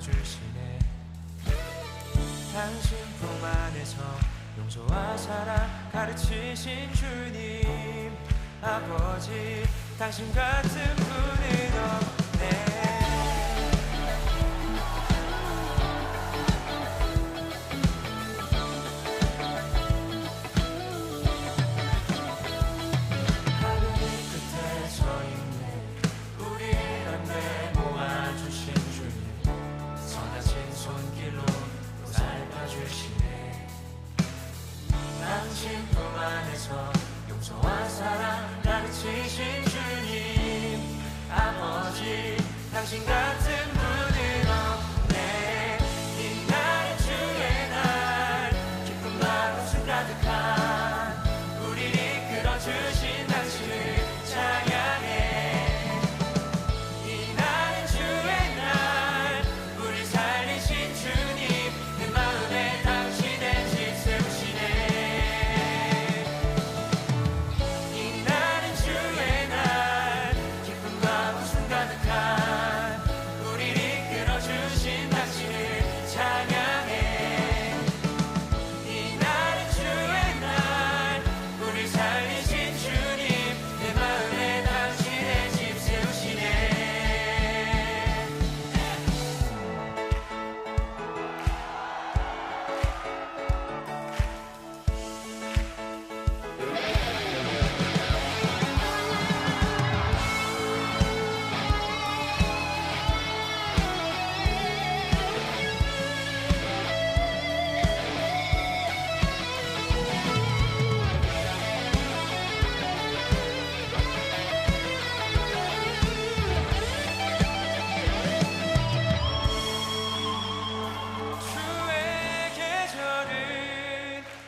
안아주시네. 당신 품 안에서 용서와 사랑 가르치신 주님 아버지, 당신 같은 분은 없네. 당신 품 안에서 용서와 사랑 가르치신 주님 아버지, 당신 같은 분은 없네. 이 날은 주의 날, 기쁨과 웃음 가득한 우리를 이끌어주신 당신을 찬양해. 이 날은 주의 날, 우리 살리신 주님, 내 마음에 당신의 집 세우시네.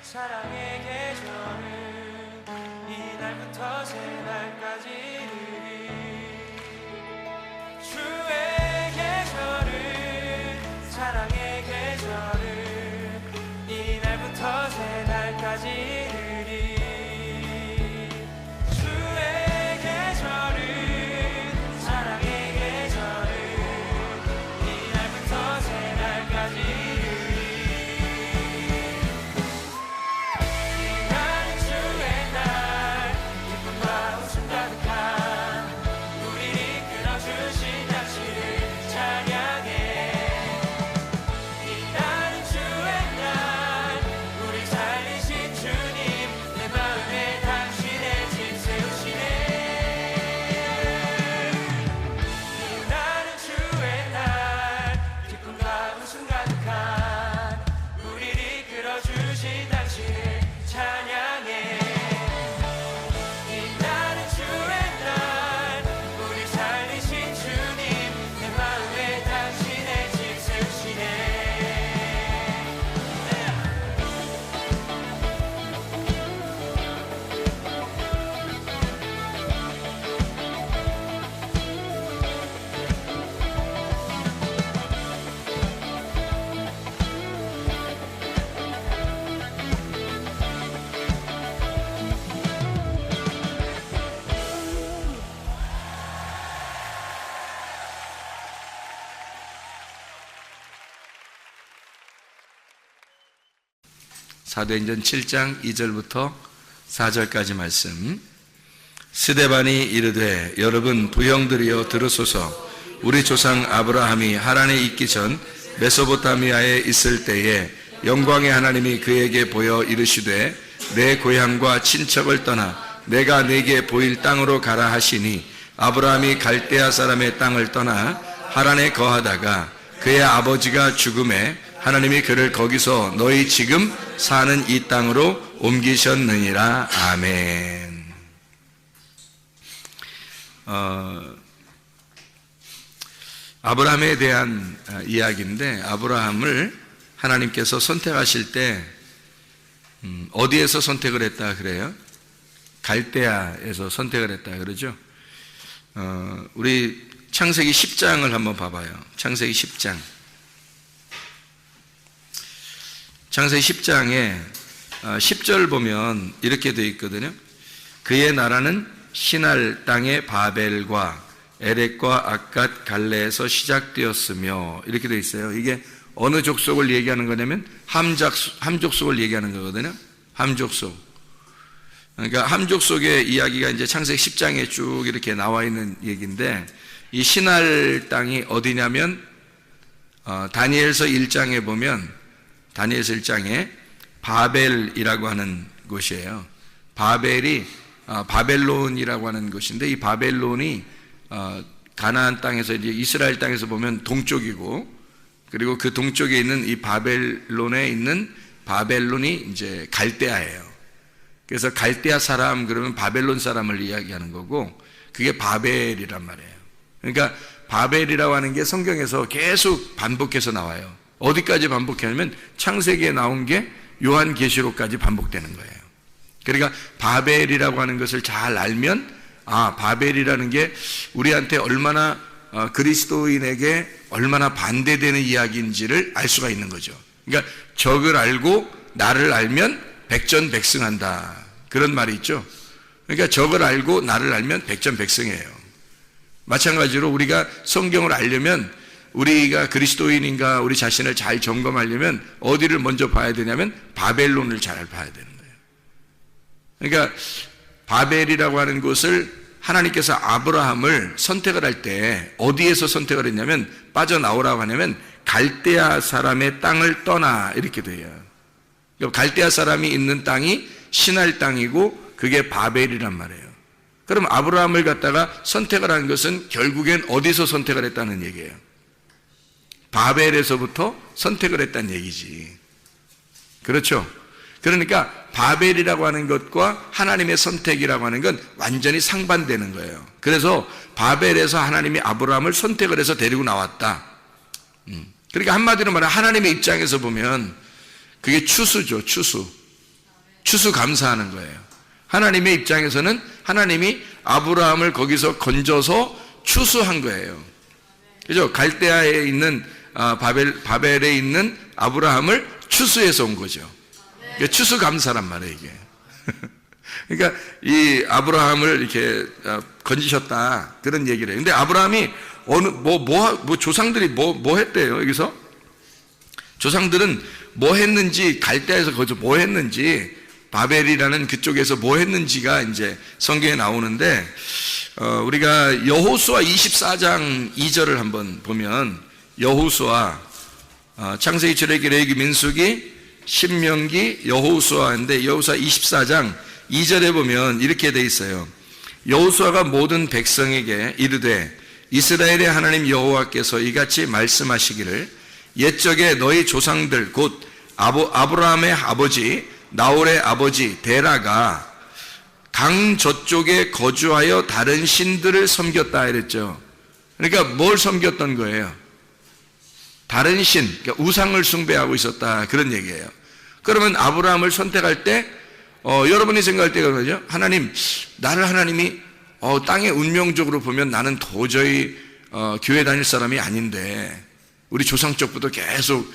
사랑의 계절은 이날부터 새날까지 주의 계절은 사랑의 계절은 이날부터 새날까지 주의 계절은 사랑의 계절은 이날부터 새날까지 사도행전 7장 2절부터 4절까지 말씀. 스데반이 이르되 여러분 부형들이여 들으소서. 우리 조상 아브라함이 하란에 있기 전 메소포타미아에 있을 때에 영광의 하나님이 그에게 보여 이르시되 내 고향과 친척을 떠나 내가 네게 보일 땅으로 가라 하시니 아브라함이 갈대아 사람의 땅을 떠나 하란에 거하다가 그의 아버지가 죽음에 하나님이 그를 거기서 너희 지금 사는 이 땅으로 옮기셨느니라. 아멘. 아브라함에 대한 이야기인데, 아브라함을 하나님께서 선택하실 때 어디에서 선택을 했다 그래요? 갈대아에서 선택을 했다 그러죠. 우리 창세기 10장을 한번 봐봐요. 창세기 10장. 창세기 10장에 10절 보면 이렇게 되어 있거든요. 그의 나라는 시날 땅의 바벨과 에렉과 아갓 갈레에서 시작되었으며 이렇게 되어 있어요. 이게 어느 족속을 얘기하는 거냐면 함족속을 얘기하는 거거든요. 함족속. 그러니까 함족속의 이야기가 이제 창세기 10장에 쭉 이렇게 나와 있는 얘기인데, 이 시날 땅이 어디냐면 다니엘서 1장에 보면, 다니엘서 1장에 바벨이라고 하는 곳이에요. 바벨이 바벨론이라고 하는 곳인데, 이 바벨론이 가나안 땅에서 이제 이스라엘 땅에서 보면 동쪽이고, 그리고 그 동쪽에 있는 이 바벨론에 있는 바벨론이 이제 갈대아예요. 그래서 갈대아 사람 그러면 바벨론 사람을 이야기하는 거고, 그게 바벨이란 말이에요. 그러니까 바벨이라고 하는 게 성경에서 계속 반복해서 나와요. 어디까지 반복하냐면 창세기에 나온 게 요한계시록까지 반복되는 거예요. 그러니까 바벨이라고 하는 것을 잘 알면, 바벨이라는 게 우리한테 얼마나 그리스도인에게 얼마나 반대되는 이야기인지를 알 수가 있는 거죠. 그러니까 적을 알고 나를 알면 백전백승한다, 그런 말이 있죠. 그러니까 적을 알고 나를 알면 백전백승이에요. 마찬가지로 우리가 성경을 알려면, 우리가 그리스도인인가 우리 자신을 잘 점검하려면 어디를 먼저 봐야 되냐면 바벨론을 잘 봐야 되는 거예요. 그러니까 바벨이라고 하는 곳을 하나님께서 아브라함을 선택을 할 때 어디에서 선택을 했냐면, 빠져나오라고 하냐면 갈대아 사람의 땅을 떠나, 이렇게 돼요. 갈대아 사람이 있는 땅이 시날 땅이고 그게 바벨이란 말이에요. 그럼 아브라함을 갖다가 선택을 한 것은 결국엔 어디서 선택을 했다는 얘기예요? 바벨에서부터 선택을 했다는 얘기지. 그렇죠? 그러니까 바벨이라고 하는 것과 하나님의 선택이라고 하는 건 완전히 상반되는 거예요. 그래서 바벨에서 하나님이 아브라함을 선택을 해서 데리고 나왔다. 그러니까 한마디로 말하면 하나님의 입장에서 보면 그게 추수죠. 추수 감사하는 거예요. 하나님의 입장에서는 하나님이 아브라함을 거기서 건져서 추수한 거예요. 그죠? 갈대아에 있는 바벨에 있는 아브라함을 추수해서 온 거죠. 그러니까 추수 감사란 말이에요, 이게. 그러니까 이 아브라함을 이렇게 건지셨다, 그런 얘기를 해요. 근데 아브라함이 조상들이 뭐 했대요, 여기서? 조상들은 뭐 했는지, 갈대아에서 거기서 뭐 했는지, 바벨이라는 그쪽에서 뭐 했는지가 이제 성경에 나오는데, 우리가 여호수아 24장 2절을 한번 보면, 여호수아, 창세기, 출애굽기, 레위기, 민수기, 신명기, 여호수아인데, 여호수아 24장 2절에 보면 이렇게 돼 있어요. 여호수아가 모든 백성에게 이르되 이스라엘의 하나님 여호와께서 이같이 말씀하시기를 옛적에 너희 조상들 곧 아브라함의 아버지 나홀의 아버지 데라가 강 저쪽에 거주하여 다른 신들을 섬겼다 이랬죠. 그러니까 뭘 섬겼던 거예요? 다른 신, 그러니까 우상을 숭배하고 있었다, 그런 얘기예요. 그러면 아브라함을 선택할 때 여러분이 생각할 때가 그러죠. 나를 하나님이 땅의 운명적으로 보면 나는 도저히 교회 다닐 사람이 아닌데, 우리 조상 쪽부터 계속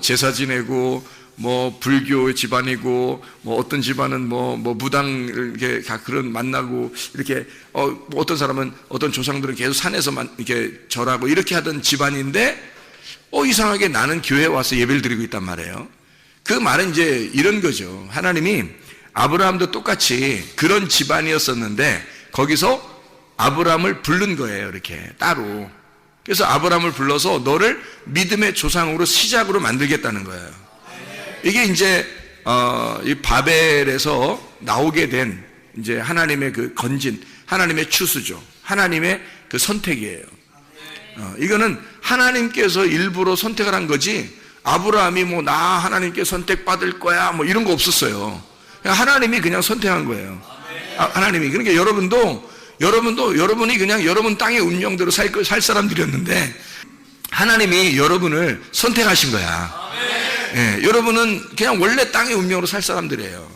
제사 지내고 뭐 불교 집안이고 뭐 어떤 집안은 뭐 무당 이렇게 그런 만나고 이렇게 뭐 어떤 사람은 어떤 조상들은 계속 산에서만 이렇게 절하고 이렇게 하던 집안인데 이상하게 나는 교회에 와서 예배를 드리고 있단 말이에요. 그 말은 이제 이런 거죠. 하나님이 아브라함도 똑같이 그런 집안이었었는데 거기서 아브라함을 부른 거예요, 이렇게 따로. 그래서 아브라함을 불러서 너를 믿음의 조상으로 시작으로 만들겠다는 거예요. 이게 이제 이 바벨에서 나오게 된 이제 하나님의 그 건진, 하나님의 추수죠. 하나님의 그 선택이에요. 이거는 하나님께서 일부러 선택을 한 거지, 아브라함이 뭐 나 하나님께 선택받을 거야 뭐 이런 거 없었어요. 하나님이 그냥 선택한 거예요. 하나님이. 그러니까 여러분이 그냥 여러분 땅의 운명대로 살 사람들이었는데 하나님이 여러분을 선택하신 거야. 예, 여러분은 그냥 원래 땅의 운명으로 살 사람들이에요.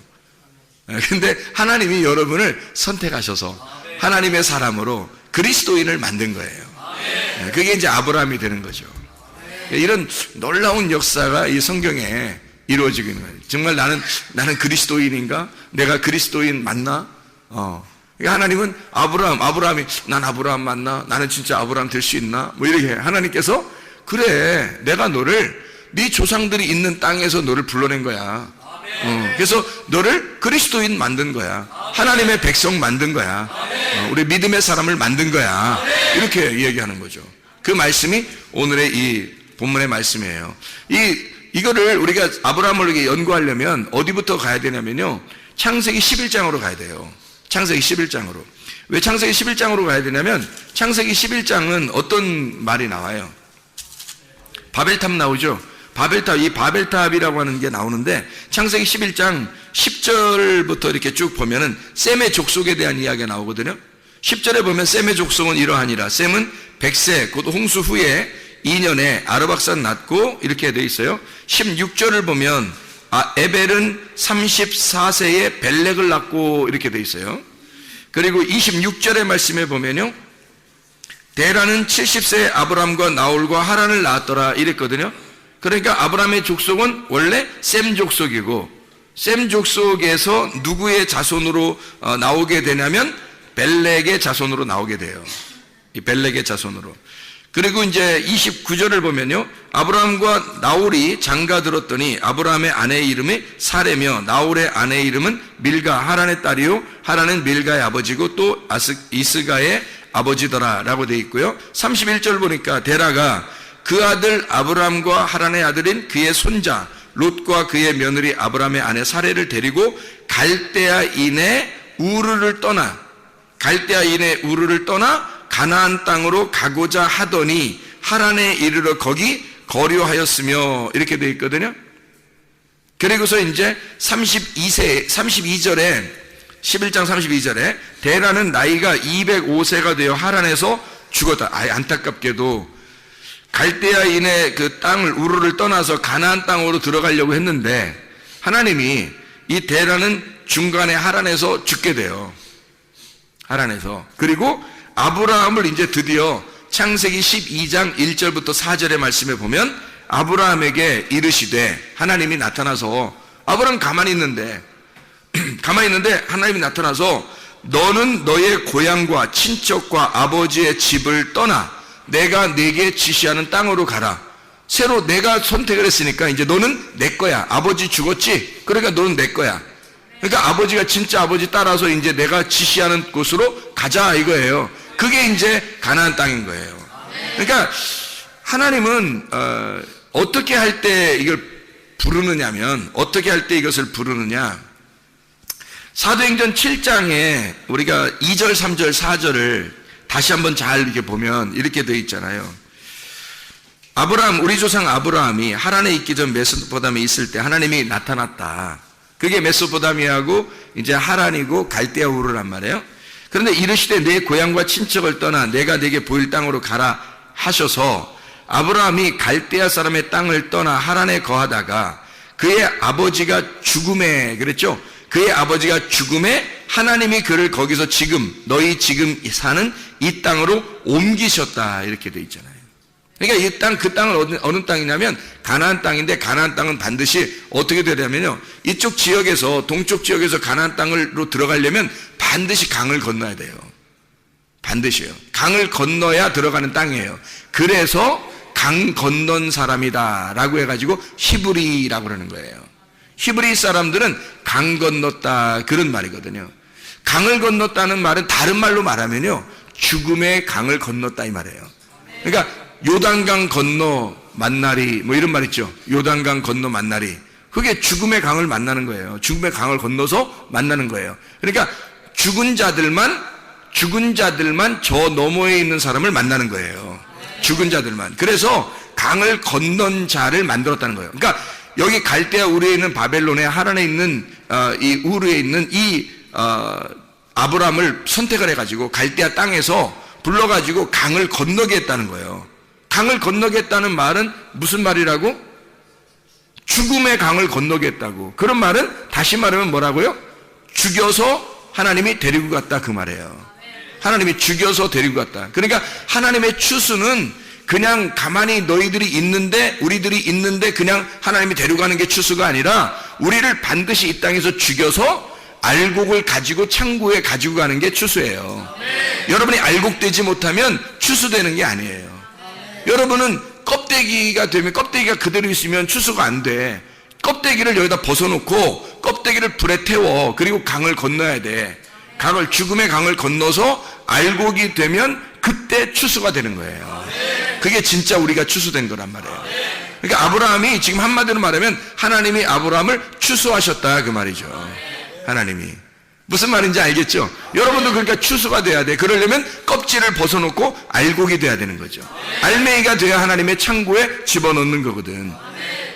근데 하나님이 여러분을 선택하셔서 하나님의 사람으로 그리스도인을 만든 거예요. 그게 이제 아브라함이 되는 거죠. 이런 놀라운 역사가 이 성경에 이루어지고 있는 거예요. 정말 나는 그리스도인인가? 내가 그리스도인 맞나? 그러니까 하나님은 아브라함이 난 아브라함 맞나? 나는 진짜 아브라함 될 수 있나? 뭐 이렇게 하나님께서 그래, 내가 너를 네 조상들이 있는 땅에서 너를 불러낸 거야. 그래서 너를 그리스도인 만든 거야. 하나님의 백성 만든 거야. 우리 믿음의 사람을 만든 거야. 이렇게 이야기하는 거죠. 그 말씀이 오늘의 이 본문의 말씀이에요. 이거를 우리가 아브라함을 이렇게 연구하려면 어디부터 가야 되냐면요, 창세기 11장으로 가야 돼요. 창세기 11장으로. 왜 창세기 11장으로 가야 되냐면, 창세기 11장은 어떤 말이 나와요? 바벨탑 나오죠? 이 바벨탑이라고 하는 게 나오는데, 창세기 11장 10절부터 이렇게 쭉 보면은 셈의 족속에 대한 이야기가 나오거든요. 10절에 보면 셈의 족속은 이러하니라. 셈은 100세, 곧 홍수 후에 2년에 아르박산 낳고, 이렇게 돼 있어요. 16절을 보면 에벨은 34세에 벨렉을 낳고, 이렇게 돼 있어요. 그리고 26절의 말씀에 보면요, 데라는 70세에 아브람과 나홀과 하란을 낳았더라, 이랬거든요. 그러니까 아브라함의 족속은 원래 셈 족속이고, 셈 족속에서 누구의 자손으로 나오게 되냐면 벨렉의 자손으로 나오게 돼요. 이 벨렉의 자손으로. 그리고 이제 29절을 보면요, 아브라함과 나홀이 장가 들었더니 아브라함의 아내의 이름이 사레며 나홀의 아내의 이름은 밀가, 하란의 딸이요 하란은 밀가의 아버지고 또 이스가의 아버지더라 라고 되어 있고요. 31절 보니까 데라가 그 아들 아브라함과 하란의 아들인 그의 손자 롯과 그의 며느리 아브라함의 아내 사레를 데리고 갈대아인의 우르를 떠나 가나안 땅으로 가고자 하더니 하란에 이르러 거기 거류하였으며, 이렇게 되어 있거든요. 그리고서 이제 32절에 11장 32절에 데라는 나이가 205세가 되어 하란에서 죽었다. 안타깝게도 갈대아인의 그 땅을 우르를 떠나서 가나안 땅으로 들어가려고 했는데 하나님이 이 데라는 중간에 하란에서 죽게 돼요. 하란에서. 그리고 아브라함을 이제 드디어 창세기 12장 1절부터 4절의 말씀에 보면 아브라함에게 이르시되, 하나님이 나타나서, 아브라함 가만히 있는데 하나님이 나타나서 너는 너의 고향과 친척과 아버지의 집을 떠나 내가 네게 지시하는 땅으로 가라. 새로 내가 선택을 했으니까 이제 너는 내 거야. 아버지 죽었지? 그러니까 너는 내 거야. 그러니까 아버지가 진짜 아버지 따라서 이제 내가 지시하는 곳으로 가자, 이거예요. 그게 이제 가나안 땅인 거예요. 그러니까 하나님은 어떻게 할 때 이걸 부르느냐면, 어떻게 할 때 이것을 부르느냐, 사도행전 7장에 우리가 2절, 3절, 4절을 다시 한번 잘 이렇게 보면 이렇게 되어 있잖아요. 우리 조상 아브라함이 하란에 있기 전 메소포타미아에 있을 때 하나님이 나타났다. 그게 메소포타미아하고 이제 하란이고 갈대아 우르란 말이에요. 그런데 이르시되 내 고향과 친척을 떠나 내가 네게 보일 땅으로 가라 하셔서 아브라함이 갈대아 사람의 땅을 떠나 하란에 거하다가 그의 아버지가 죽음에, 그랬죠? 그의 아버지가 죽음에 하나님이 그를 거기서 너희 지금 사는 이 땅으로 옮기셨다, 이렇게 돼 있잖아요. 그러니까 그 땅은 어느 땅이냐면 가나안 땅인데, 가나안 땅은 반드시 어떻게 되냐면요, 이쪽 지역에서, 동쪽 지역에서 가나안 땅으로 들어가려면 반드시 강을 건너야 돼요. 반드시요. 강을 건너야 들어가는 땅이에요. 그래서 강 건넌 사람이다 라고 해가지고 히브리라고 그러는 거예요. 히브리 사람들은 강 건넜다, 그런 말이거든요. 강을 건넜다는 말은 다른 말로 말하면요, 죽음의 강을 건넜다, 이 말이에요. 그러니까 요단강 건너 만나리, 뭐 이런 말 있죠. 요단강 건너 만나리. 그게 죽음의 강을 만나는 거예요. 죽음의 강을 건너서 만나는 거예요. 그러니까 죽은 자들만 저 너머에 있는 사람을 만나는 거예요. 죽은 자들만. 그래서 강을 건넌 자를 만들었다는 거예요. 그러니까 여기 갈대아 우르에 있는 바벨론의 하란에 있는 이 우르에 있는 이 아브람을 선택을 해가지고 갈대아 땅에서 불러가지고 강을 건너게 했다는 거예요. 강을 건너게 했다는 말은 무슨 말이라고? 죽음의 강을 건너게 했다고. 그런 말은 다시 말하면 뭐라고요? 죽여서 하나님이 데리고 갔다, 그 말이에요. 하나님이 죽여서 데리고 갔다. 그러니까 하나님의 추수는 그냥 가만히 우리들이 있는데 그냥 하나님이 데려가는 게 추수가 아니라 우리를 반드시 이 땅에서 죽여서 알곡을 가지고 창고에 가지고 가는 게 추수예요. 여러분이 알곡되지 못하면 추수되는 게 아니에요. 여러분은 껍데기가 되면, 껍데기가 그대로 있으면 추수가 안 돼. 껍데기를 여기다 벗어놓고 껍데기를 불에 태워. 그리고 강을 건너야 돼. 죽음의 강을 건너서 알곡이 되면 그때 추수가 되는 거예요. 그게 진짜 우리가 추수된 거란 말이에요. 그러니까 아브라함이 지금 한마디로 말하면 하나님이 아브라함을 추수하셨다 그 말이죠. 하나님이. 무슨 말인지 알겠죠? 여러분도 그러니까 추수가 돼야 돼. 그러려면 껍질을 벗어놓고 알곡이 돼야 되는 거죠. 알맹이가 돼야 하나님의 창고에 집어넣는 거거든.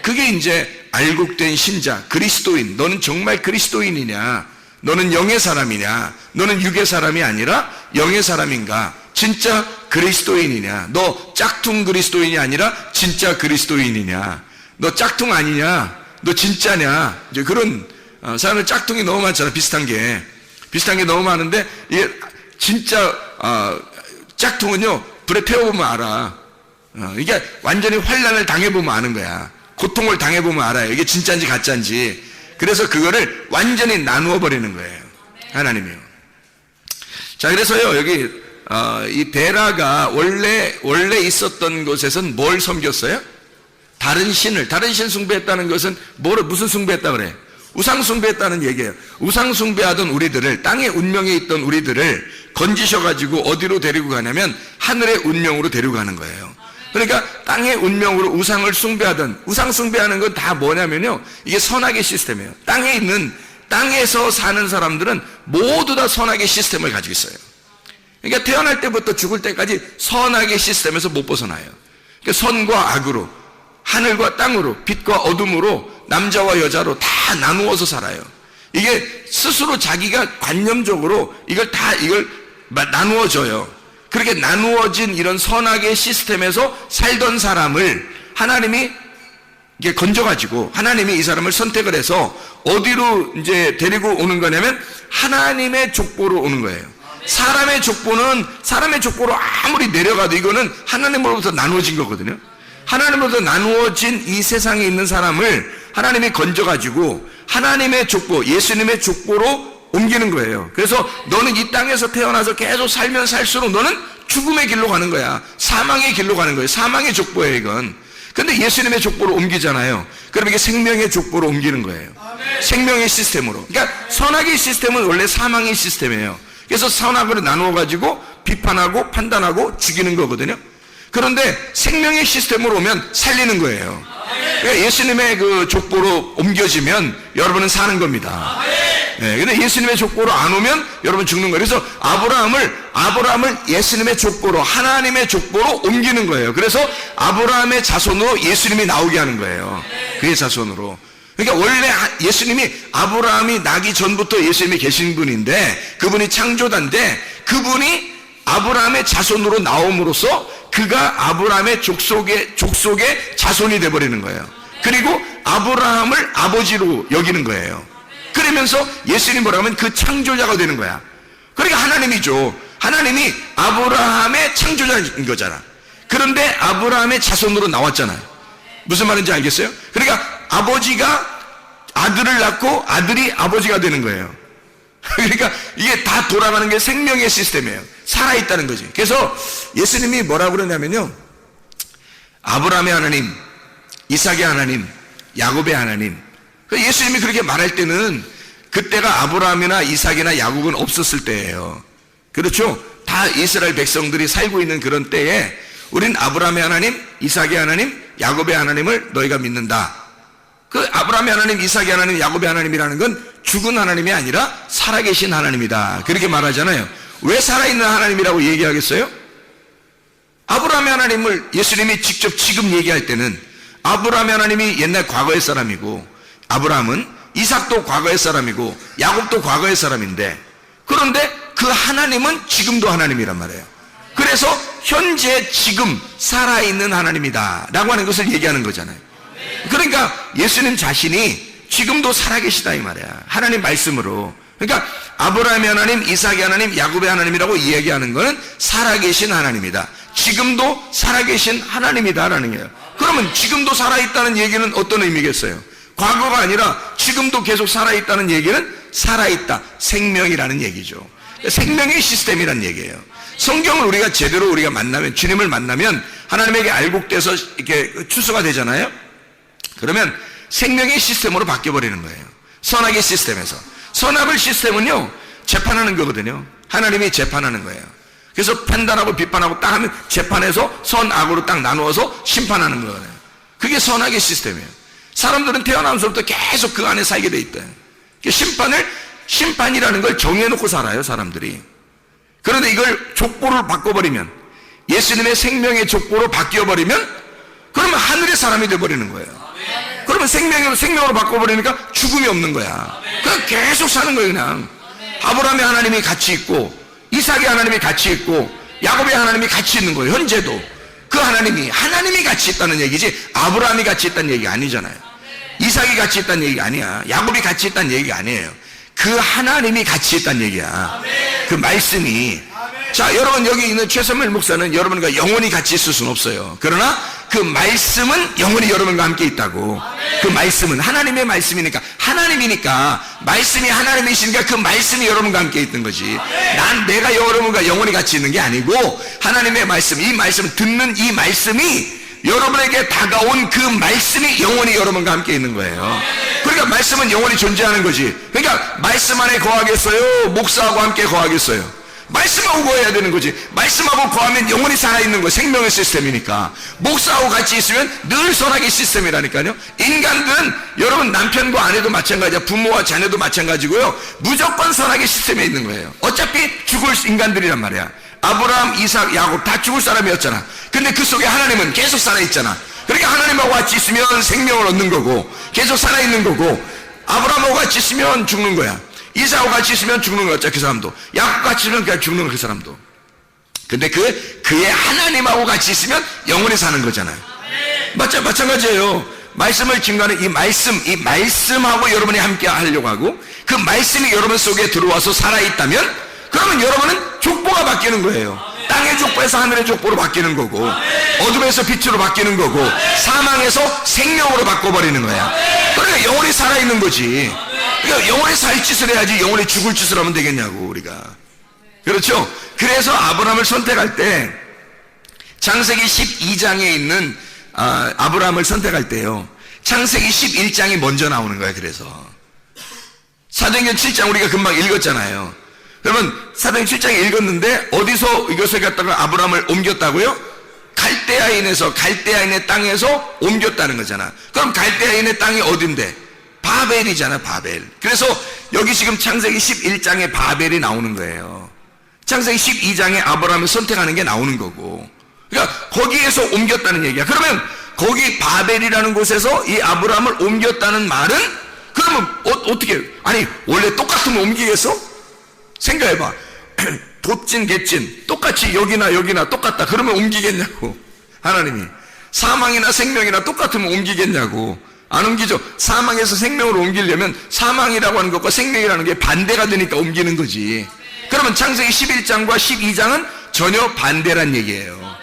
그게 이제 알곡된 신자, 그리스도인. 너는 정말 그리스도인이냐? 너는 영의 사람이냐? 너는 육의 사람이 아니라 영의 사람인가? 진짜 그리스도인이냐? 너 짝퉁 그리스도인이 아니라 진짜 그리스도인이냐? 너 짝퉁 아니냐? 너 진짜냐? 이제 그런 사람들 짝퉁이 너무 많잖아. 비슷한 게 너무 많은데, 이게 진짜 짝퉁은요 불에 태워보면 알아. 이게 완전히 환난을 당해보면 아는 거야. 고통을 당해보면 알아요. 이게 진짜인지 가짜인지. 그래서 그거를 완전히 나누어 버리는 거예요. 하나님이요. 자, 그래서요 여기 이 데라가 원래 있었던 곳에서는 뭘 섬겼어요? 다른 신 숭배했다는 것은 무슨 숭배했다 그래? 우상 숭배했다는 얘기예요. 우상 숭배하던 우리들을, 땅의 운명에 있던 우리들을 건지셔가지고 어디로 데리고 가냐면 하늘의 운명으로 데리고 가는 거예요. 그러니까 땅의 운명으로 우상을 숭배하던, 우상 숭배하는 건 다 뭐냐면요, 이게 선악의 시스템이에요. 땅에서 사는 사람들은 모두 다 선악의 시스템을 가지고 있어요. 그러니까 태어날 때부터 죽을 때까지 선악의 시스템에서 못 벗어나요. 그러니까 선과 악으로, 하늘과 땅으로, 빛과 어둠으로, 남자와 여자로 다 나누어서 살아요. 이게 스스로 자기가 관념적으로 이걸 나누어져요. 그렇게 나누어진 이런 선악의 시스템에서 살던 사람을 하나님이 이게 건져가지고, 하나님이 이 사람을 선택을 해서 어디로 이제 데리고 오는 거냐면 하나님의 족보로 오는 거예요. 사람의 족보로 아무리 내려가도 이거는 하나님으로부터 나누어진 거거든요. 하나님으로부터 나누어진 이 세상에 있는 사람을 하나님이 건져가지고 하나님의 족보, 예수님의 족보로 옮기는 거예요. 그래서 너는 이 땅에서 태어나서 계속 살면 살수록 너는 죽음의 길로 가는 거야. 사망의 길로 가는 거예요. 사망의 족보예요, 이건. 근데 예수님의 족보로 옮기잖아요. 그럼 이게 생명의 족보로 옮기는 거예요. 생명의 시스템으로. 그러니까 선악의 시스템은 원래 사망의 시스템이에요. 그래서 선악으로 나누어가지고 비판하고 판단하고 죽이는 거거든요. 그런데 생명의 시스템으로 오면 살리는 거예요. 그러니까 예수님의 그 족보로 옮겨지면 여러분은 사는 겁니다. 근데 예수님의 족보로 안 오면 여러분 죽는 거예요. 그래서 아브라함을 예수님의 족보로, 하나님의 족보로 옮기는 거예요. 그래서 아브라함의 자손으로 예수님이 나오게 하는 거예요. 그의 자손으로. 그러니까 원래 예수님이, 아브라함이 나기 전부터 예수님이 계신 분인데, 그분이 창조자인데, 그분이 아브라함의 자손으로 나옴으로써 그가 아브라함의 족속의 자손이 되어버리는 거예요. 그리고 아브라함을 아버지로 여기는 거예요. 그러면서 예수님 뭐라면 그 창조자가 되는 거야. 그러니까 하나님이죠. 하나님이 아브라함의 창조자인 거잖아. 그런데 아브라함의 자손으로 나왔잖아요. 무슨 말인지 알겠어요? 그러니까 아버지가 아들을 낳고 아들이 아버지가 되는 거예요. 그러니까 이게 다 돌아가는 게 생명의 시스템이에요. 살아있다는 거지. 그래서 예수님이 뭐라고 그러냐면요, 아브라함의 하나님, 이삭의 하나님, 야곱의 하나님. 예수님이 그렇게 말할 때는 그때가 아브라함이나 이삭이나 야곱은 없었을 때예요. 그렇죠? 다 이스라엘 백성들이 살고 있는 그런 때에 우린 아브라함의 하나님, 이삭의 하나님, 야곱의 하나님을 너희가 믿는다. 그 아브라함의 하나님, 이삭의 하나님, 야곱의 하나님이라는 건 죽은 하나님이 아니라 살아계신 하나님이다. 그렇게 말하잖아요. 왜 살아있는 하나님이라고 얘기하겠어요? 아브라함의 하나님을 예수님이 직접 지금 얘기할 때는 아브라함의 하나님이 옛날 과거의 사람이고, 아브라함은 이삭도 과거의 사람이고 야곱도 과거의 사람인데, 그런데 그 하나님은 지금도 하나님이란 말이에요. 그래서 현재 지금 살아있는 하나님이다 라고 하는 것을 얘기하는 거잖아요. 그러니까 예수님 자신이 지금도 살아계시다 이 말이야. 하나님 말씀으로. 그러니까 아브라함의 하나님, 이삭의 하나님, 야곱의 하나님이라고 이야기하는 것은 살아계신 하나님이다, 지금도 살아계신 하나님이다라는 거예요. 그러면 지금도 살아있다는 얘기는 어떤 의미겠어요? 과거가 아니라 지금도 계속 살아있다는 얘기는 살아있다, 생명이라는 얘기죠. 생명의 시스템이라는 얘기예요. 성경을 우리가 제대로 우리가 만나면, 주님을 만나면 하나님에게 알곡돼서 이렇게 추수가 되잖아요. 그러면 생명의 시스템으로 바뀌어버리는 거예요. 선악의 시스템에서. 선악의 시스템은요, 재판하는 거거든요. 하나님이 재판하는 거예요. 그래서 판단하고 비판하고 딱 하면 재판해서 선악으로 딱 나누어서 심판하는 거거든요. 그게 선악의 시스템이에요. 사람들은 태어나면서부터 계속 그 안에 살게 돼 있다. 심판이라는 걸 정해놓고 살아요, 사람들이. 그런데 이걸 족보를 바꿔버리면, 예수님의 생명의 족보로 바뀌어버리면, 그러면 하늘의 사람이 돼버리는 거예요. 그러면 생명으로 바꿔버리니까 죽음이 없는 거야. 그냥 계속 사는 거예요, 그냥. 아브라함의 하나님이 같이 있고, 이삭의 하나님이 같이 있고, 야곱의 하나님이 같이 있는 거예요, 현재도. 그 하나님이 같이 있다는 얘기지, 아브라함이 같이 있다는 얘기 아니잖아요. 이삭이 같이 있다는 얘기가 아니야. 야곱이 같이 있다는 얘기가 아니에요. 그 하나님이 같이 있다는 얘기야. 그 말씀이. 자, 여러분 여기 있는 최선밀 목사는 여러분과 영원히 같이 있을 수는 없어요. 그러나 그 말씀은 영원히 여러분과 함께 있다고. 그 말씀은 하나님의 말씀이니까, 하나님이니까, 말씀이 하나님이시니까 그 말씀이 여러분과 함께 있는 거지. 내가 여러분과 영원히 같이 있는 게 아니고, 하나님의 말씀, 이 말씀을 듣는 이 말씀이 여러분에게 다가온 그 말씀이 영원히 여러분과 함께 있는 거예요. 그러니까 말씀은 영원히 존재하는 거지. 그러니까 말씀 안에 거하겠어요? 목사하고 함께 거하겠어요? 말씀하고 거해야 되는 거지. 말씀하고 거하면 영원히 살아있는 거, 생명의 시스템이니까. 목사하고 같이 있으면 늘 선악의 시스템이라니까요. 인간들은 여러분 남편과 아내도 마찬가지야. 부모와 자녀도 마찬가지고요. 무조건 선악의 시스템에 있는 거예요. 어차피 죽을 인간들이란 말이야. 아브라함, 이삭, 야곱 다 죽을 사람이었잖아. 근데 그 속에 하나님은 계속 살아있잖아. 그러니까 하나님하고 같이 있으면 생명을 얻는 거고, 계속 살아있는 거고, 아브라함하고 같이 있으면 죽는 거야. 이삭하고 같이 있으면 죽는 거였죠, 그 사람도. 야곱 같이 있으면 그냥 죽는 거, 그 사람도. 근데 그의 하나님하고 같이 있으면 영원히 사는 거잖아요. 마찬가지예요. 말씀을 증거하는 이 말씀하고 여러분이 함께 하려고 하고, 그 말씀이 여러분 속에 들어와서 살아있다면, 그러면 여러분은 족보가 바뀌는 거예요. 땅의 족보에서 하늘의 족보로 바뀌는 거고, 어둠에서 빛으로 바뀌는 거고, 사망에서 생명으로 바꿔버리는 거야. 그러니까 영원히 살아있는 거지. 그러니까 영원히 살 짓을 해야지 영원히 죽을 짓을 하면 되겠냐고, 우리가. 그렇죠? 그래서 아브라함을 선택할 때, 창세기 12장에 있는 아브라함을 선택할 때요, 창세기 11장이 먼저 나오는 거야. 그래서 사도행전 7장 우리가 금방 읽었잖아요. 그러면 사도행전 7장에 읽었는데 어디서 이것을 갖다가 아브라함을 옮겼다고요? 갈대아인의 땅에서 옮겼다는 거잖아. 그럼 갈대아인의 땅이 어딘데? 바벨이잖아, 바벨. 그래서 여기 지금 창세기 11장에 바벨이 나오는 거예요. 창세기 12장에 아브라함을 선택하는 게 나오는 거고. 그러니까 거기에서 옮겼다는 얘기야. 그러면 거기 바벨이라는 곳에서 이 아브라함을 옮겼다는 말은, 그러면 어떻게, 아니 원래 똑같으면 옮기겠어? 생각해봐. 돛진 갯진 똑같이 여기나 똑같다. 그러면 옮기겠냐고. 하나님이 사망이나 생명이나 똑같으면 옮기겠냐고. 안 옮기죠. 사망에서 생명으로 옮기려면 사망이라고 하는 것과 생명이라는 게 반대가 되니까 옮기는 거지. 그러면 창세기 11장과 12장은 전혀 반대란 얘기예요.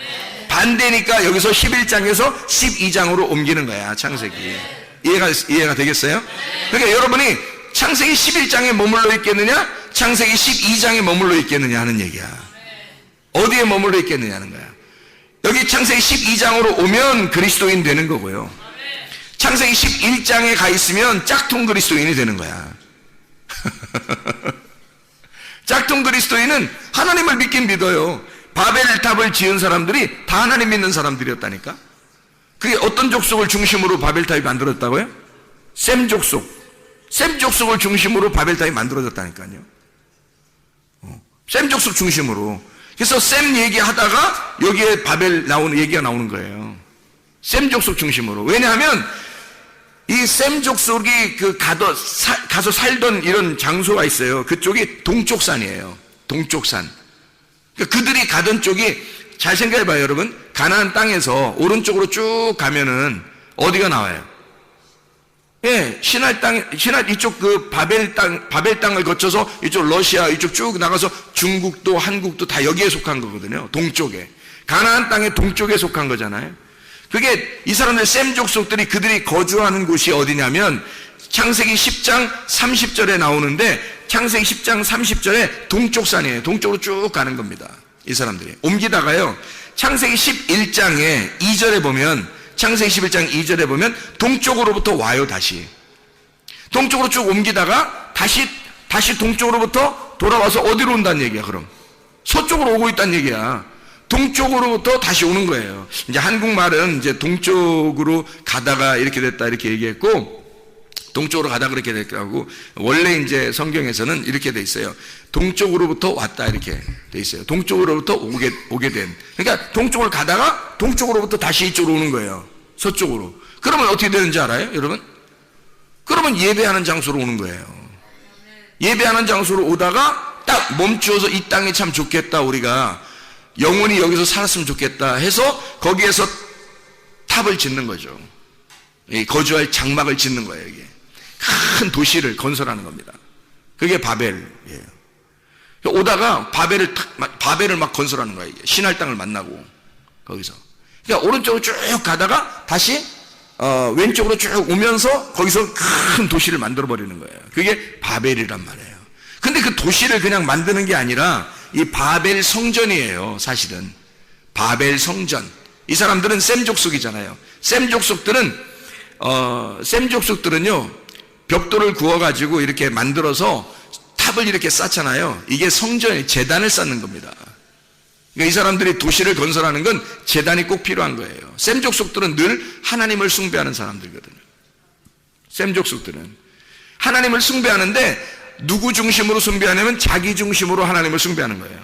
반대니까 여기서 11장에서 12장으로 옮기는 거야, 창세기. 이해가 되겠어요? 그러니까 여러분이 창세기 11장에 머물러 있겠느냐, 창세기 12장에 머물러 있겠느냐 하는 얘기야. 어디에 머물러 있겠느냐 하는 거야. 여기 창세기 12장으로 오면 그리스도인 되는 거고요. 창세기 11장에 가 있으면 짝퉁 그리스도인이 되는 거야. 짝퉁 그리스도인은 하나님을 믿긴 믿어요. 바벨탑을 지은 사람들이 다 하나님 믿는 사람들이었다니까. 그게 어떤 족속을 중심으로 바벨탑이 만들어졌다고요? 셈 족속을 중심으로 바벨탑이 만들어졌다니까요. 셈 족속 중심으로. 그래서 셈 얘기하다가 여기에 바벨 얘기가 나오는 거예요. 셈 족속 중심으로. 왜냐하면 이 셈 족속이 가서 살던 이런 장소가 있어요. 그쪽이 동쪽산이에요. 동쪽산. 그러니까 그들이 가던 쪽이, 잘 생각해봐요, 여러분. 가나안 땅에서 오른쪽으로 쭉 가면은 어디가 나와요? 예, 신할 이쪽 그 바벨 땅을 거쳐서 이쪽 러시아 이쪽 쭉 나가서 중국도 한국도 다 여기에 속한 거거든요. 동쪽에. 가나안 땅의 동쪽에 속한 거잖아요. 그게 이 사람들 셈 족속들이 그들이 거주하는 곳이 어디냐면 창세기 10장 30절에 나오는데 창세기 10장 30절에 동쪽 산이에요. 동쪽으로 쭉 가는 겁니다. 이 사람들이 옮기다가요. 창세기 11장에 2절에 보면 창세기 11장 2절에 보면 동쪽으로부터 와요. 다시 동쪽으로 쭉 옮기다가 다시 동쪽으로부터 돌아와서 어디로 온다는 얘기야. 그럼 서쪽으로 오고 있다는 얘기야. 동쪽으로부터 다시 오는 거예요. 이제 한국말은 이제 동쪽으로 가다가 이렇게 됐다 이렇게 얘기했고 동쪽으로 가다 그렇게 됐다고 원래 이제 성경에서는 이렇게 돼 있어요. 동쪽으로부터 왔다 이렇게 돼 있어요. 동쪽으로부터 오게 된. 그러니까 동쪽을 가다가 동쪽으로부터 다시 이쪽으로 오는 거예요. 서쪽으로. 그러면 어떻게 되는지 알아요, 여러분? 그러면 예배하는 장소로 오는 거예요. 예배하는 장소로 오다가 딱 멈추어서 이 땅이 참 좋겠다, 우리가 영원히 여기서 살았으면 좋겠다 해서 거기에서 탑을 짓는 거죠. 거주할 장막을 짓는 거예요. 이게 큰 도시를 건설하는 겁니다. 그게 바벨이에요. 오다가 바벨을 막 건설하는 거예요. 신할 땅을 만나고 거기서. 그러니까 오른쪽으로 쭉 가다가 다시 왼쪽으로 쭉 오면서 거기서 큰 도시를 만들어 버리는 거예요. 그게 바벨이란 말이에요. 근데 그 도시를 그냥 만드는 게 아니라 이 바벨 성전이에요. 사실은 바벨 성전. 이 사람들은 셈 족속이잖아요. 셈 족속들은요 벽돌을 구워가지고 이렇게 만들어서 탑을 이렇게 쌓잖아요. 이게 성전이 제단을 쌓는 겁니다. 그러니까 이 사람들이 도시를 건설하는 건 제단이 꼭 필요한 거예요. 셈 족속들은 늘 하나님을 숭배하는 사람들이거든요. 셈 족속들은 하나님을 숭배하는데 누구 중심으로 숭배하냐면 자기 중심으로 하나님을 숭배하는 거예요.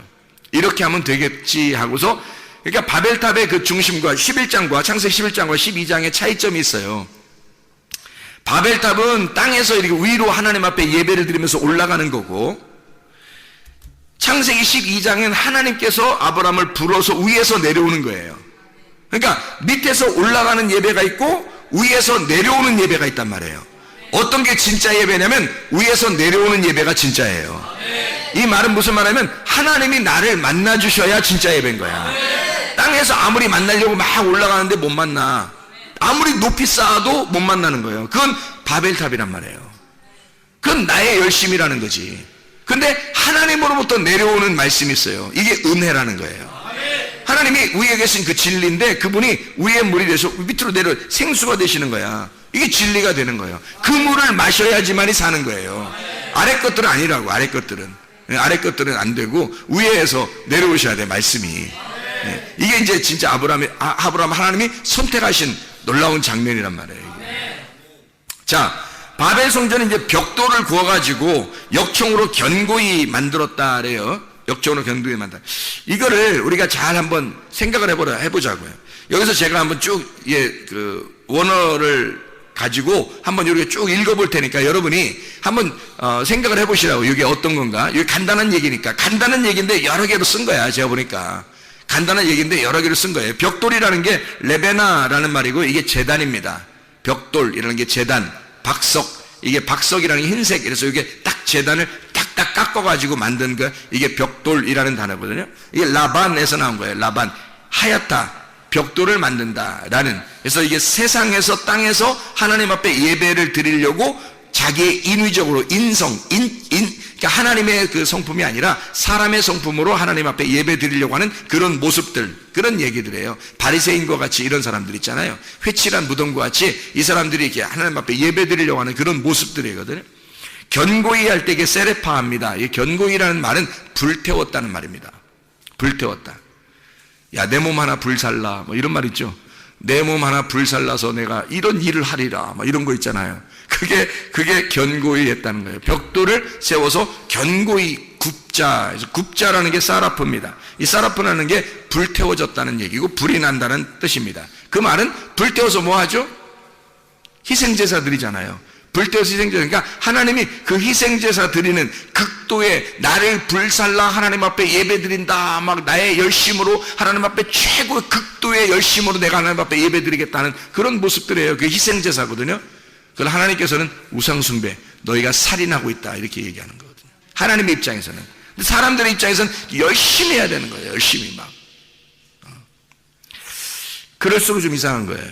이렇게 하면 되겠지 하고서, 그러니까 바벨탑의 그 중심과 11장과 창세기 11장과 12장의 차이점이 있어요. 바벨탑은 땅에서 이렇게 위로 하나님 앞에 예배를 드리면서 올라가는 거고, 창세기 12장은 하나님께서 아브라함을 불어서 위에서 내려오는 거예요. 그러니까 밑에서 올라가는 예배가 있고 위에서 내려오는 예배가 있단 말이에요. 어떤 게 진짜 예배냐면 위에서 내려오는 예배가 진짜예요. 이 말은 무슨 말이냐면 하나님이 나를 만나 주셔야 진짜 예배인 거야. 땅에서 아무리 만나려고 막 올라가는데 못 만나. 아무리 높이 쌓아도 못 만나는 거예요. 그건 바벨탑이란 말이에요. 그건 나의 열심이라는 거지. 근데 하나님으로부터 내려오는 말씀이 있어요. 이게 은혜라는 거예요. 하나님이 위에 계신 그 진리인데 그분이 위에 물이 돼서 밑으로 내려 생수가 되시는 거야. 이게 진리가 되는 거예요. 그 물을 마셔야지만이 사는 거예요. 아래 것들은 아니라고. 아래 것들은 안 되고 위에서 내려오셔야 돼, 말씀이. 네. 이게 이제 진짜 아브라함 하나님이 선택하신 놀라운 장면이란 말이에요. 이게. 자, 바벨 성전은 이제 벽돌을 구워가지고 역청으로 견고히 만들었다 그래요. 역청으로 견고히 만들었다. 이거를 우리가 잘 한번 생각을 해보자고요. 여기서 제가 한번 쭉 원어를 가지고 한번 이렇게 쭉 읽어볼 테니까 여러분이 한번 생각을 해보시라고. 이게 어떤 건가? 이게 간단한 얘기니까. 간단한 얘기인데 여러 개로 쓴 거야. 제가 보니까 간단한 얘기인데 여러 개로 쓴 거예요. 벽돌이라는 게 레베나라는 말이고 이게 제단입니다. 벽돌이라는 게 제단, 박석. 이게 박석이라는 게 흰색. 그래서 이게 딱 제단을 딱딱 깎아가지고 만든 거, 이게 벽돌이라는 단어거든요. 이게 라반에서 나온 거예요. 라반, 하얗다. 벽돌을 만든다라는. 그래서 이게 세상에서 땅에서 하나님 앞에 예배를 드리려고 자기의 인위적으로 그러니까 하나님의 그 성품이 아니라 사람의 성품으로 하나님 앞에 예배 드리려고 하는 그런 모습들, 그런 얘기들이에요. 바리새인과 같이 이런 사람들 있잖아요. 회칠한 무덤과 같이 이 사람들이 이렇게 하나님 앞에 예배 드리려고 하는 그런 모습들이거든요. 견고히 할 때 이게 세레파입니다. 이 견고히라는 말은 불태웠다는 말입니다. 불태웠다. 야, 내 몸 하나 불살라, 뭐 이런 말 있죠. 내 몸 하나 불살라서 내가 이런 일을 하리라, 뭐 이런 거 있잖아요. 그게 견고히 했다는 거예요. 벽돌을 세워서 견고히 굽자. 굽자라는 게 사라프입니다. 이 사라프라는 게 불태워졌다는 얘기고 불이 난다는 뜻입니다. 그 말은 불태워서 뭐 하죠? 희생제사 드리잖아요. 불태워서 희생제사. 그러니까 하나님이 그 희생제사 드리는 극도의 나를 불살라 하나님 앞에 예배 드린다, 막 나의 열심으로 하나님 앞에 최고 극도의 열심으로 내가 하나님 앞에 예배 드리겠다는 그런 모습들이에요. 그게 희생제사거든요. 그걸 하나님께서는 우상숭배, 너희가 살인하고 있다, 이렇게 얘기하는 거거든요. 하나님의 입장에서는. 근데 사람들의 입장에서는 열심히 해야 되는 거예요. 열심히 막. 그럴수록 좀 이상한 거예요.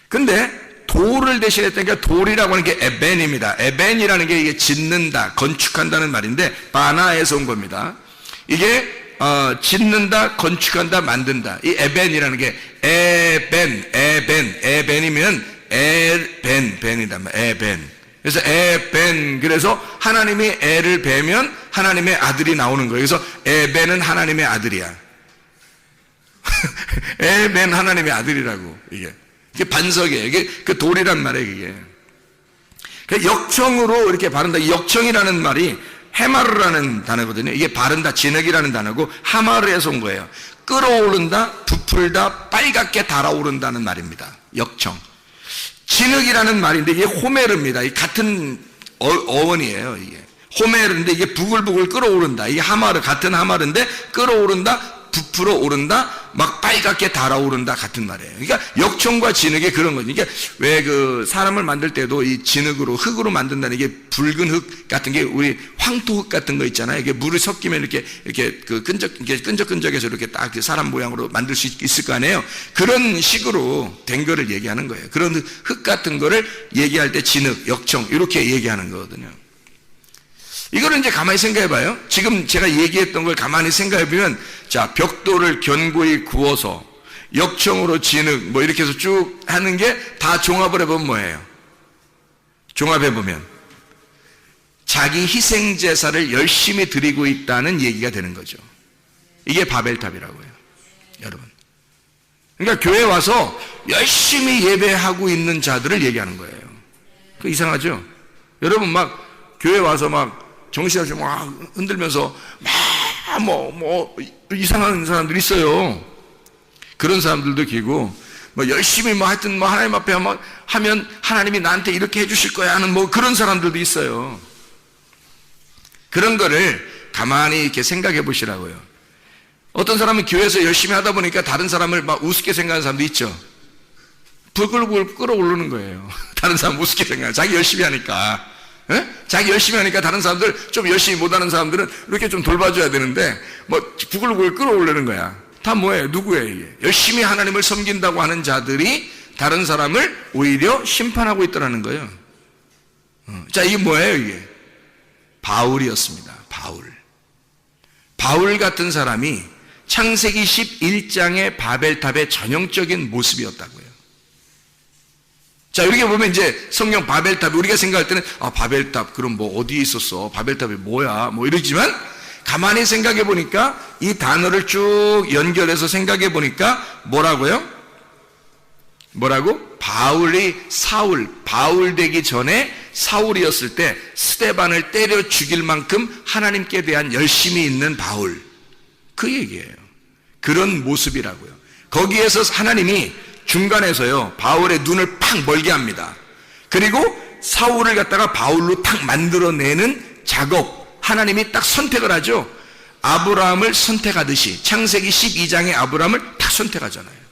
근데 돌을 대신했다니까 돌이라고 하는 게 에벤입니다. 에벤이라는 게 이게 짓는다, 건축한다는 말인데 바나에서 온 겁니다. 이게 짓는다, 건축한다, 만든다. 이 에벤이라는 게 에벤이면 벤이다. 에벤. 그래서 에벤. 그래서 하나님이 에를 베면 하나님의 아들이 나오는 거예요. 그래서 에벤은 하나님의 아들이야. 에벤 하나님의 아들이라고 이게 반석이에요. 이게 그 돌이란 말이에요. 이게 역청으로 이렇게 바른다. 이 역청이라는 말이 헤마르라는 단어거든요. 이게 바른다, 진흙이라는 단어고 하마르에서 온 거예요. 끌어오른다, 부풀다, 빨갛게 달아오른다는 말입니다. 역청. 진흙이라는 말인데 이게 호메르입니다. 이 같은 어원이에요. 이게 호메르인데 이게 부글부글 끌어오른다. 이게 하마르, 같은 하마르인데 끌어오른다, 부풀어 오른다, 막 빨갛게 달아오른다 같은 말이에요. 그러니까 역청과 진흙이 그런 거죠. 그러니까 왜 그 사람을 만들 때도 이 진흙으로, 흙으로 만든다는 이게 붉은 흙 같은 게 우리 황토흙 같은 거 있잖아요. 이게 물이 섞이면 이렇게 그 끈적끈적해서 이렇게 딱 사람 모양으로 만들 수 있을 거 아니에요. 그런 식으로 된 거를 얘기하는 거예요. 그런 흙 같은 거를 얘기할 때 진흙, 역청 이렇게 얘기하는 거거든요. 이거를 이제 가만히 생각해 봐요. 지금 제가 얘기했던 걸 가만히 생각해 보면, 자, 벽돌을 견고히 구워서 역청으로 진흙 뭐 이렇게 해서 쭉 하는 게 다 종합을 해보면 뭐예요? 종합해 보면 자기 희생 제사를 열심히 드리고 있다는 얘기가 되는 거죠. 이게 바벨탑이라고요, 여러분. 그러니까 교회 와서 열심히 예배하고 있는 자들을 얘기하는 거예요. 그 이상하죠? 여러분 막 교회 와서 막 정신없이 막 흔들면서 막 이상한 사람들이 있어요. 그런 사람들도 계고, 뭐 열심히 뭐 하여튼 뭐 하나님 앞에 하면 하나님이 나한테 이렇게 해주실 거야 하는 뭐 그런 사람들도 있어요. 그런 거를 가만히 이렇게 생각해 보시라고요. 어떤 사람은 교회에서 열심히 하다 보니까 다른 사람을 막 우습게 생각하는 사람도 있죠. 부글부글 끌어오르는 거예요. 다른 사람 우습게 생각해. 자기 열심히 하니까. 에? 자기 열심히 하니까 다른 사람들, 좀 열심히 못하는 사람들은 이렇게 좀 돌봐줘야 되는데 뭐 부글부글 끌어올리는 거야. 다 뭐예요? 누구예요 이게? 열심히 하나님을 섬긴다고 하는 자들이 다른 사람을 오히려 심판하고 있더라는 거예요. 자, 이게 뭐예요 이게? 바울이었습니다. 바울 같은 사람이 창세기 11장의 바벨탑의 전형적인 모습이었다고요. 자, 이렇게 보면 이제 성경 바벨탑, 우리가 생각할 때는 바벨탑 그럼 뭐 어디에 있었어? 바벨탑이 뭐야? 뭐 이러지만 가만히 생각해 보니까 이 단어를 쭉 연결해서 생각해 보니까 뭐라고요? 바울 되기 전에 사울이었을 때 스데반을 때려 죽일 만큼 하나님께 대한 열심이 있는 바울, 그 얘기예요. 그런 모습이라고요. 거기에서 하나님이 중간에서요 바울의 눈을 팍 멀게 합니다. 그리고 사울을 갖다가 바울로 탁 만들어내는 작업, 하나님이 딱 선택을 하죠. 아브라함을 선택하듯이 창세기 12장에 아브라함을 딱 선택하잖아요.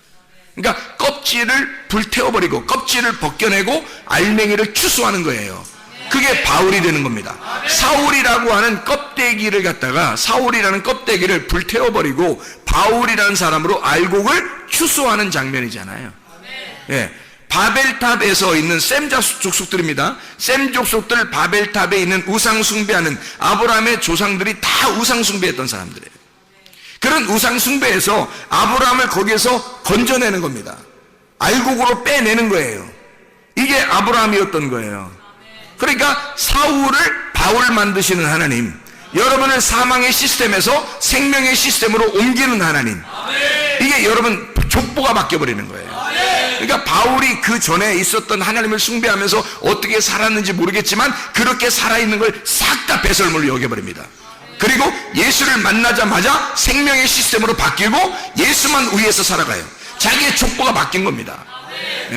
그러니까 껍질을 불태워버리고 껍질을 벗겨내고 알맹이를 추수하는 거예요. 그게 바울이 되는 겁니다. 사울이라고 하는 껍데기를 갖다가, 사울이라는 껍데기를 불태워버리고 바울이라는 사람으로 알곡을 추수하는 장면이잖아요. 예. 바벨탑에서 있는 셈 족속들입니다. 셈 족속들, 바벨탑에 있는 우상 숭배하는 아브라함의 조상들이 다 우상 숭배했던 사람들이에요. 그런 우상 숭배에서 아브라함을 거기에서 건져내는 겁니다. 알곡으로 빼내는 거예요. 이게 아브라함이었던 거예요. 그러니까 사울을 바울 만드시는 하나님, 여러분을 사망의 시스템에서 생명의 시스템으로 옮기는 하나님, 이게 여러분 족보가 바뀌어버리는 거예요. 그러니까 바울이 그 전에 있었던 하나님을 숭배하면서 어떻게 살았는지 모르겠지만 그렇게 살아있는 걸 싹 다 배설물로 여겨버립니다. 그리고 예수를 만나자마자 생명의 시스템으로 바뀌고 예수만 위에서 살아가요. 자기의 족보가 바뀐 겁니다.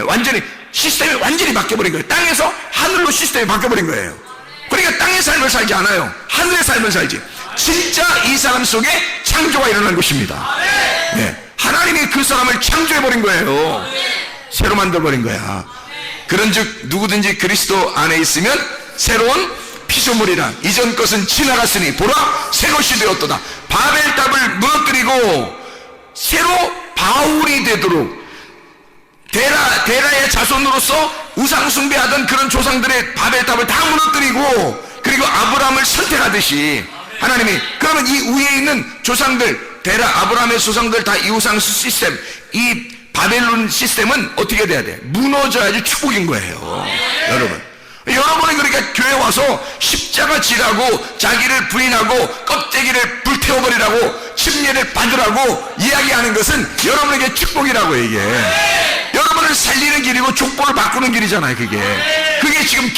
완전히 시스템이 완전히 바뀌어버린 거예요. 땅에서 하늘로 시스템이 바뀌어버린 거예요. 그러니까 땅의 삶을 살지 않아요. 하늘의 삶을 살지. 진짜 이 사람 속에 창조가 일어난 것입니다. 네. 하나님이 그 사람을 창조해버린 거예요. 새로 만들어버린 거야. 그런즉 누구든지 그리스도 안에 있으면 새로운 피조물이라. 이전 것은 지나갔으니 보라 새 것이 되었도다. 바벨탑을 무너뜨리고 새로 바울이 되도록 데라의 자손으로서 우상 숭배하던 그런 조상들의 바벨탑을 다 무너뜨리고, 그리고 아브라함을 선택하듯이 하나님이, 그러면 이 위에 있는 조상들, 데라 아브라함의 조상들 다 이 우상 시스템, 이 바벨론 시스템은 어떻게 돼야 돼? 무너져야지 축복인 거예요. 여러분은 그러니까 교회 와서 십자가 지라고 자기를 부인하고 껍데기를 불태워버리라고 침례를 받으라고 이야기하는 것은 여러분에게 축복이라고. 이게 여러분을 살리는 길이고 족보를 바꾸는 길이잖아요. 그게 지금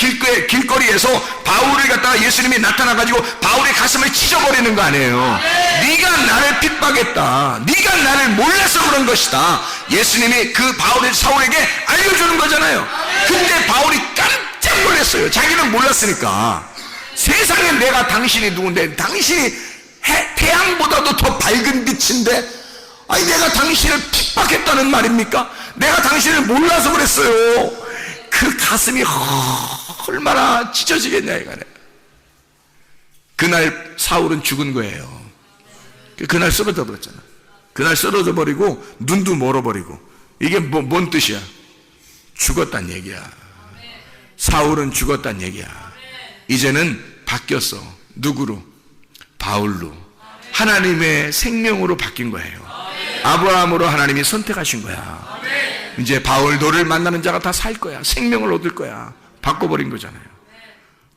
길거리에서 바울을 갖다가 예수님이 나타나가지고 바울의 가슴을 찢어버리는 거 아니에요. 네가 나를 핍박했다, 네가 나를 몰라서 그런 것이다, 예수님이 그 바울의 사울에게 알려주는 거잖아요. 근데 바울이 깜짝 놀랐어요. 자기는 몰랐으니까. 세상에 내가 당신이 누군데, 당신이 태양보다도 더 밝은 빛인데, 아니 내가 당신을 핍박했다는 말입니까? 내가 당신을 몰라서 그랬어요. 그 가슴이 얼마나 찢어지겠냐 이거네. 그날 사울은 죽은 거예요. 그날 쓰러져 버렸잖아. 그날 쓰러져 버리고 눈도 멀어버리고. 이게 뭔 뜻이야? 죽었단 얘기야. 사울은 죽었단 얘기야. 이제는 바뀌었어. 누구로? 바울로. 하나님의 생명으로 바뀐 거예요. 아브라함으로 하나님이 선택하신 거야. 이제 바울 너를 만나는 자가 다 살 거야. 생명을 얻을 거야. 바꿔버린 거잖아요.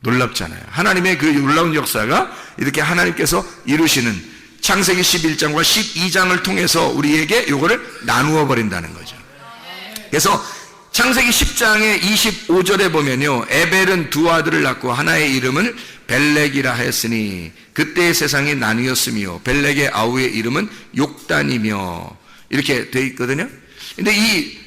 놀랍잖아요. 하나님의 그 놀라운 역사가 이렇게 하나님께서 이루시는 창세기 11장과 12장을 통해서 우리에게 이거를 나누어 버린다는 거죠. 그래서 창세기 10장의 25절에 보면요, 에벨은 두 아들을 낳고 하나의 이름을 벨렉이라 하였으니 그때의 세상이 나뉘었으며 벨렉의 아우의 이름은 욕단이며, 이렇게 되어 있거든요. 근데 이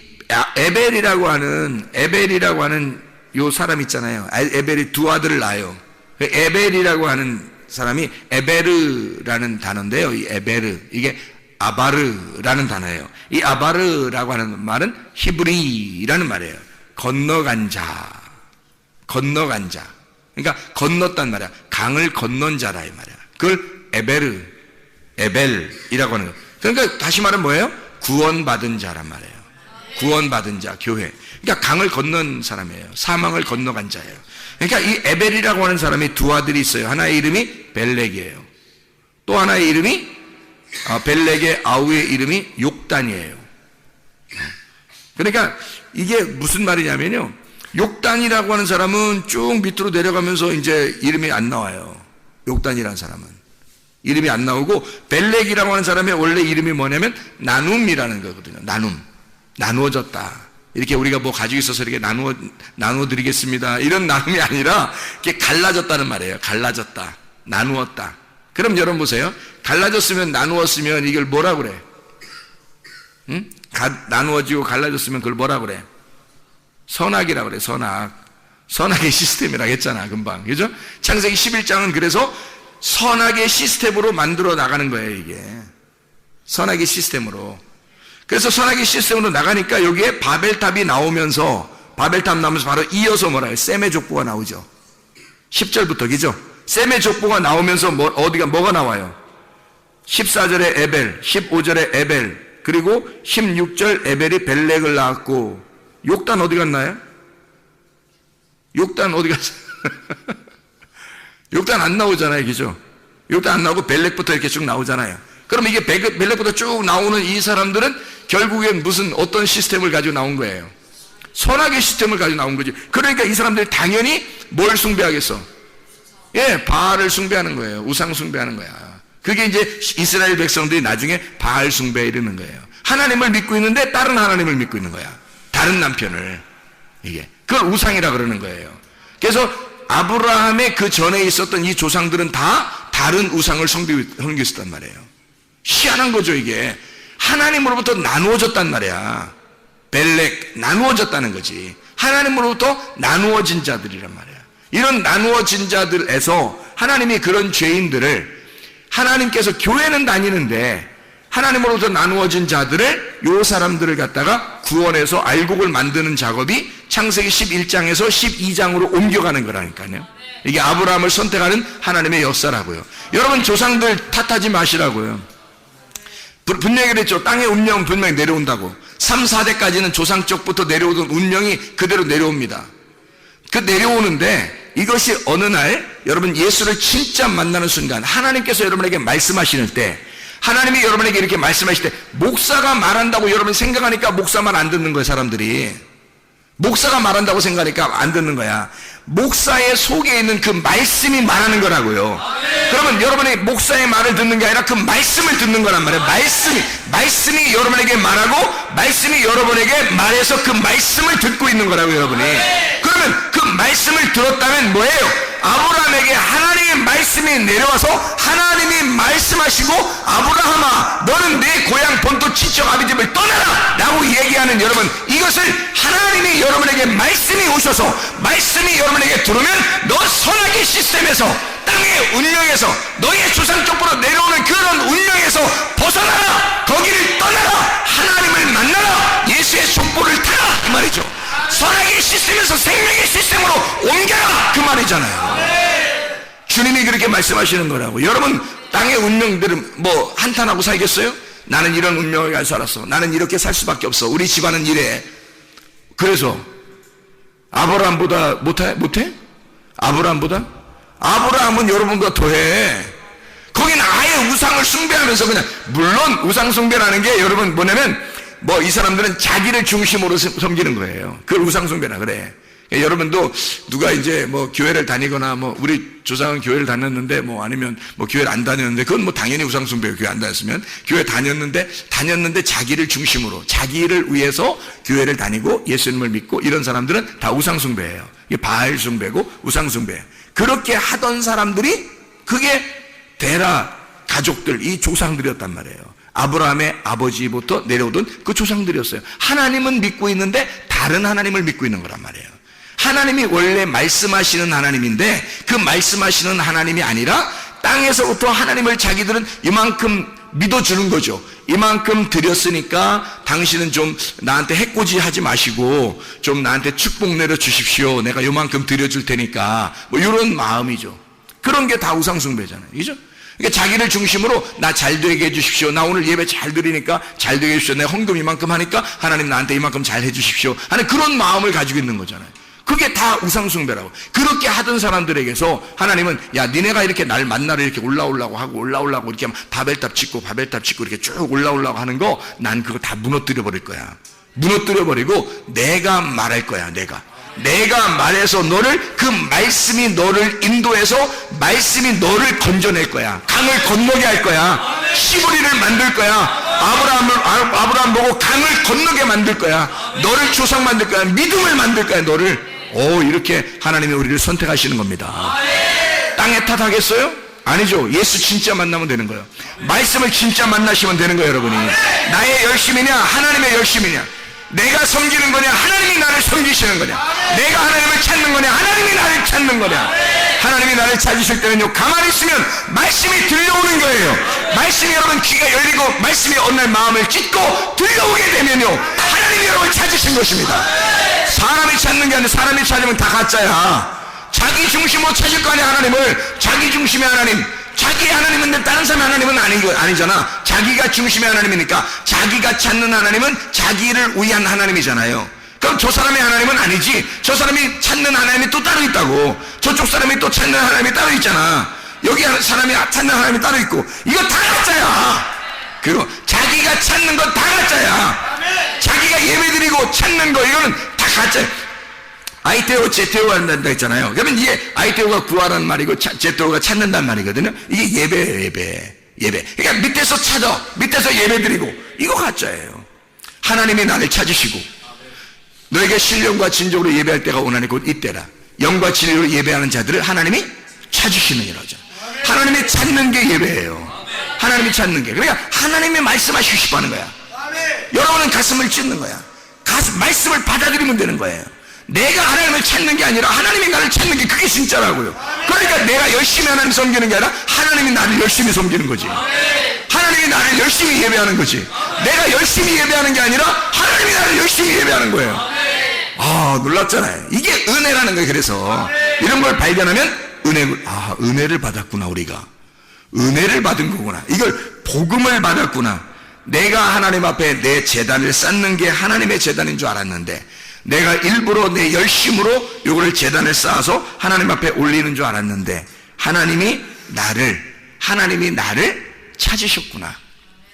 에벨이라고 하는 요 사람 있잖아요. 에벨이 두 아들을 낳아요. 에벨이라고 하는 사람이 에베르라는 단어인데요. 이 에베르, 이게 아바르라는 단어예요. 이 아바르라고 하는 말은 히브리라는 말이에요. 건너간 자. 그러니까 건넜단 말이야. 강을 건넌 자라 이 말이야. 그걸 에벨이라고 하는 거예요. 그러니까 다시 말하면 뭐예요? 구원받은 자란 말이에요. 구원받은 자, 교회. 그러니까 강을 건넌 사람이에요. 사망을 건너간 자예요. 그러니까 이 에벨이라고 하는 사람이 두 아들이 있어요. 하나의 이름이 벨렉이에요. 또 하나의 이름이 벨렉의 아우의 이름이 욕단이에요. 그러니까 이게 무슨 말이냐면요, 욕단이라고 하는 사람은 쭉 밑으로 내려가면서 이제 이름이 안 나와요. 욕단이라는 사람은 이름이 안 나오고, 벨렉이라고 하는 사람의 원래 이름이 뭐냐면 나눔이라는 거거든요. 나누어졌다. 이렇게 우리가 뭐 가지고 있어서 이렇게 나누어 드리겠습니다, 이런 나눔이 아니라 이렇게 갈라졌다는 말이에요. 갈라졌다, 나누었다. 그럼 여러분 보세요. 갈라졌으면, 나누었으면 이걸 뭐라 그래? 응? 나누어지고 갈라졌으면 그걸 뭐라 그래? 선악이라 그래. 선악의 시스템이라고 했잖아 금방. 그죠? 창세기 11장은 그래서 선악의 시스템으로 만들어 나가는 거예요. 이게 선악의 시스템으로. 그래서 선악의 시스템으로 나가니까 여기에 바벨탑이 나오면서 바로 이어서 뭐라 해요? 셈의 족보가 나오죠. 10절부터. 그죠? 셈의 족보가 나오면서 뭐가 나와요? 14절에 에벨, 15절에 에벨, 그리고 16절 에벨이 벨렉을 낳았고, 욕단 어디 갔나요? 욕단 어디 갔어요? 욕단 안 나오잖아요. 그죠? 욕단 안 나오고 벨렉부터 이렇게 쭉 나오잖아요. 그럼 이게 벨렉부터 쭉 나오는 이 사람들은 결국엔 어떤 시스템을 가지고 나온 거예요? 선악의 시스템을 가지고 나온 거지. 그러니까 이 사람들이 당연히 뭘 숭배하겠어? 예, 바알을 숭배하는 거예요. 우상 숭배하는 거야. 그게 이제 이스라엘 백성들이 나중에 바알 숭배에 이르는 거예요. 하나님을 믿고 있는데 다른 하나님을 믿고 있는 거야. 다른 남편을. 그걸 우상이라 그러는 거예요. 그래서 아브라함의 그 전에 있었던 이 조상들은 다 다른 우상을 섬기고 있었단 말이에요. 희한한 거죠. 이게 하나님으로부터 나누어졌단 말이야. 벨렉, 나누어졌다는 거지. 하나님으로부터 나누어진 자들이란 말이야. 이런 나누어진 자들에서 하나님이 그런 죄인들을, 하나님께서 교회는 다니는데 하나님으로부터 나누어진 자들을, 요 사람들을 갖다가 구원해서 알곡을 만드는 작업이 창세기 11장에서 12장으로 옮겨가는 거라니까요. 이게 아브라함을 선택하는 하나님의 역사라고요. 여러분, 조상들 탓하지 마시라고요. 분명히 그랬죠. 땅의 운명은 분명히 내려온다고. 3, 4대까지는 조상 쪽부터 내려오던 운명이 그대로 내려옵니다. 그 내려오는데 이것이 어느 날 여러분 예수를 진짜 만나는 순간 하나님께서 여러분에게 말씀하시는 때, 하나님이 여러분에게 이렇게 말씀하실 때 목사가 말한다고 여러분 생각하니까 목사 말 안 듣는 거예요. 사람들이 목사가 말한다고 생각하니까 안 듣는 거야. 목사의 속에 있는 그 말씀이 말하는 거라고요. 그러면 여러분이 목사의 말을 듣는 게 아니라 그 말씀을 듣는 거란 말이에요. 말씀이 여러분에게 말하고 말씀이 여러분에게 말해서 그 말씀을 듣고 있는 거라고요. 여러분이. 그러면 그 말씀을 들었다면 뭐예요? 아브라함에게 하나님의 말씀이 내려와서 하나님이 말씀하시고 아브라함아 너는 내 고향 본토 친척 아비집을 떠나라 라고 얘기하는 여러분, 이것을 하나님이 여러분에게 말씀이 오셔서 말씀이 여러분에게 들으면 너 선악의 시스템에서 땅의 운명에서 너의 조상 쪽으로 내려오는 그런 운명에서 벗어나라, 거기를 떠나라, 하나님을 만나라, 예수의 족보를 타라 그 말이죠. 선악의 시스템에서 생명의 시스템으로 옮겨라 그 말이잖아요. 주님이 그렇게 말씀하시는 거라고. 여러분 땅의 운명들은 뭐 한탄하고 살겠어요? 나는 이런 운명을 가지고 살았어, 나는 이렇게 살 수밖에 없어, 우리 집안은 이래. 그래서 아브라함보다 못해? 아브라함은 여러분과 더해. 거기는 아예 우상을 숭배하면서 그냥, 물론 우상 숭배라는 게 여러분 뭐냐면 뭐 이 사람들은 자기를 중심으로 섬기는 거예요. 그걸 우상 숭배라 그래. 여러분도 누가 이제 뭐 교회를 다니거나 뭐 우리 조상은 교회를 다녔는데 뭐 아니면 뭐 교회를 안 다녔는데 그건 뭐 당연히 우상 숭배예요. 교회 안 다녔으면. 교회 다녔는데 자기를 중심으로 자기를 위해서 교회를 다니고 예수님을 믿고 이런 사람들은 다 우상 숭배예요. 이게 바알 숭배고 우상 숭배예요. 그렇게 하던 사람들이 그게 데라 가족들, 이 조상들이었단 말이에요. 아브라함의 아버지부터 내려오던 그 조상들이었어요. 하나님은 믿고 있는데 다른 하나님을 믿고 있는 거란 말이에요. 하나님이 원래 말씀하시는 하나님인데 그 말씀하시는 하나님이 아니라 땅에서부터 하나님을 자기들은 이만큼 믿어주는 거죠. 이만큼 드렸으니까 당신은 좀 나한테 해코지 하지 마시고 좀 나한테 축복 내려주십시오, 내가 이만큼 드려줄 테니까, 뭐 이런 마음이죠. 그런 게 다 우상숭배잖아요. 그죠? 그러니까 자기를 중심으로 나 잘 되게 해주십시오, 나 오늘 예배 잘 드리니까 잘 되게 해주십시오, 내가 헌금 이만큼 하니까 하나님 나한테 이만큼 잘 해주십시오 하는 그런 마음을 가지고 있는 거잖아요. 그게 다 우상숭배라고. 그렇게 하던 사람들에게서 하나님은 야 니네가 이렇게 날 만나러 이렇게 올라오려고 하고 이렇게 바벨탑 짓고 이렇게 쭉 올라오려고 하는 거 난 그거 다 무너뜨려 버릴 거야. 무너뜨려 버리고 내가 말할 거야. 내가 말해서 너를, 그 말씀이 너를 인도해서 말씀이 너를 건져낼 거야. 강을 건너게 할 거야. 시브리를 만들 거야. 아브라함 보고 강을 건너게 만들 거야. 너를 조상 만들 거야. 믿음을 만들 거야. 너를. 이렇게 하나님이 우리를 선택하시는 겁니다. 땅의 탓 하겠어요? 아니죠. 예수 진짜 만나면 되는 거예요. 말씀을 진짜 만나시면 되는 거예요. 여러분이 나의 열심이냐 하나님의 열심이냐, 내가 섬기는 거냐 하나님이 나를 섬기시는 거냐, 내가 하나님을 찾는 거냐 하나님이 나를 찾는 거냐. 하나님이 나를 찾으실 때는요, 가만히 있으면 말씀이 들려오는 거예요. 말씀이 여러분 귀가 열리고 말씀이 어느 날 마음을 찢고 들려오게 되면요, 하나님이 여러분을 찾으신 것입니다. 사람이 찾는 게 아니라 사람이 찾으면 다 가짜야. 자기 중심으로 찾을 거 아니야. 하나님을 자기 중심의 하나님, 자기 하나님인데 다른 사람의 하나님은 아니잖아. 자기가 중심의 하나님이니까 자기가 찾는 하나님은 자기를 위한 하나님이잖아요. 그럼 저 사람의 하나님은 아니지. 저 사람이 찾는 하나님이 또 따로 있다고. 저쪽 사람이 또 찾는 하나님이 따로 있잖아. 여기 사람이 찾는 하나님이 따로 있고. 이거 다 가짜야. 그리고 자기가 찾는 건 다 가짜야. 자기가 예배드리고 찾는 거 이거는 다 가짜야. 아이테오 제테오 한다 했잖아요. 그러면 이게 아이테오가 구하라는 말이고 제테오가 찾는다는 말이거든요. 이게 예배예요. 예배. 그러니까 밑에서 찾아, 밑에서 예배드리고, 이거 가짜예요. 하나님이 나를 찾으시고 너에게 신령과 진정으로 예배할 때가 오나니 곧 이때라. 영과 진리로 예배하는 자들을 하나님이 찾으시느니라죠. 하나님이 찾는 게 예배예요. 하나님이 찾는 게. 그러니까 하나님이 말씀하시고 싶어 하는 거야. 여러분은 가슴을 찢는 거야. 말씀을 받아들이면 되는 거예요. 내가 하나님을 찾는 게 아니라 하나님이 나를 찾는 게 그게 진짜라고요. 그러니까 내가 열심히 하나님 섬기는 게 아니라 하나님이 나를 열심히 섬기는 거지. 하나님이 나를 열심히 예배하는 거지. 내가 열심히 예배하는 게 아니라 하나님이 나를 열심히 예배하는 거예요. 놀랍잖아요. 이게 은혜라는 거예요. 그래서 이런 걸 발견하면 은혜를 받았구나. 우리가 은혜를 받은 거구나. 이걸 복음을 받았구나. 내가 하나님 앞에 내 제단을 쌓는 게 하나님의 제단인 줄 알았는데, 내가 일부러 내 열심으로 요거를 제단을 쌓아서 하나님 앞에 올리는 줄 알았는데, 하나님이 나를 찾으셨구나.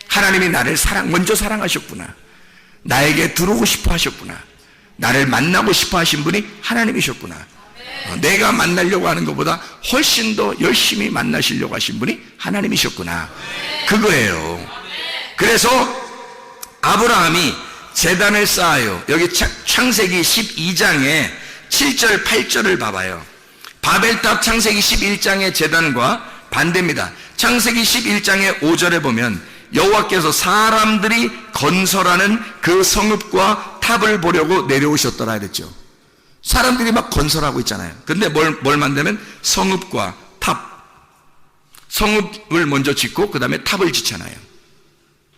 하나님이 나를 먼저 사랑하셨구나. 나에게 들어오고 싶어 하셨구나. 나를 만나고 싶어 하신 분이 하나님이셨구나. 내가 만나려고 하는 것보다 훨씬 더 열심히 만나시려고 하신 분이 하나님이셨구나. 그거예요. 그래서 아브라함이 제단을 쌓아요. 여기 창세기 12장에 7절 8절을 봐봐요. 바벨탑 창세기 11장의 제단과 반대입니다. 창세기 11장의 5절에 보면 여호와께서 사람들이 건설하는 그 성읍과 탑을 보려고 내려오셨더라 그랬죠. 사람들이 막 건설하고 있잖아요. 근데 뭘 만들면 성읍과 탑. 성읍을 먼저 짓고 그 다음에 탑을 짓잖아요.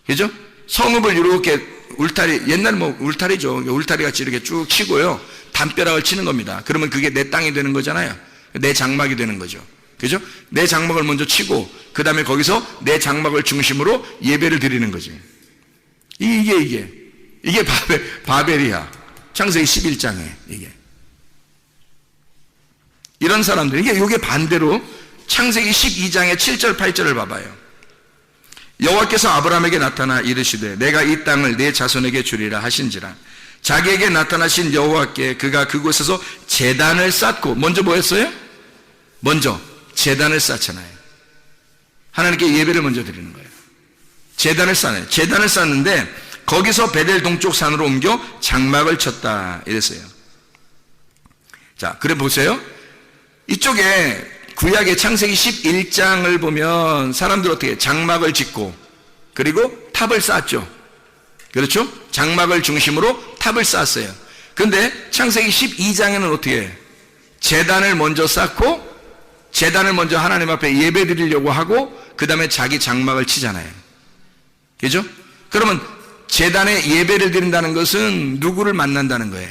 그죠? 성읍을 이렇게 울타리, 옛날 울타리죠. 울타리 같이 이렇게 쭉 치고요. 담벼락을 치는 겁니다. 그러면 그게 내 땅이 되는 거잖아요. 내 장막이 되는 거죠. 그죠? 내 장막을 먼저 치고 그 다음에 거기서 내 장막을 중심으로 예배를 드리는 거지. 이게 바벨이야. 창세기 11장에 이게. 이런 사람들, 이게 반대로 창세기 12장의 7절 8절을 봐봐요. 여호와께서 아브라함에게 나타나 이르시되 내가 이 땅을 내 자손에게 주리라 하신지라. 자기에게 나타나신 여호와께 그가 그곳에서 제단을 쌓고, 먼저 뭐 했어요? 먼저 제단을 쌓잖아요. 하나님께 예배를 먼저 드리는 거예요. 제단을 쌓아요. 제단을 쌓는데 거기서 베델 동쪽 산으로 옮겨 장막을 쳤다 이랬어요. 자, 그래 보세요. 이쪽에 구약의 창세기 11장을 보면 사람들 어떻게 장막을 짓고 그리고 탑을 쌓았죠. 그렇죠? 장막을 중심으로 탑을 쌓았어요. 근데 창세기 12장에는 어떻게 해요? 제단을 먼저 쌓고 제단을 먼저 하나님 앞에 예배 드리려고 하고 그 다음에 자기 장막을 치잖아요. 그죠? 그러면 제단에 예배를 드린다는 것은 누구를 만난다는 거예요?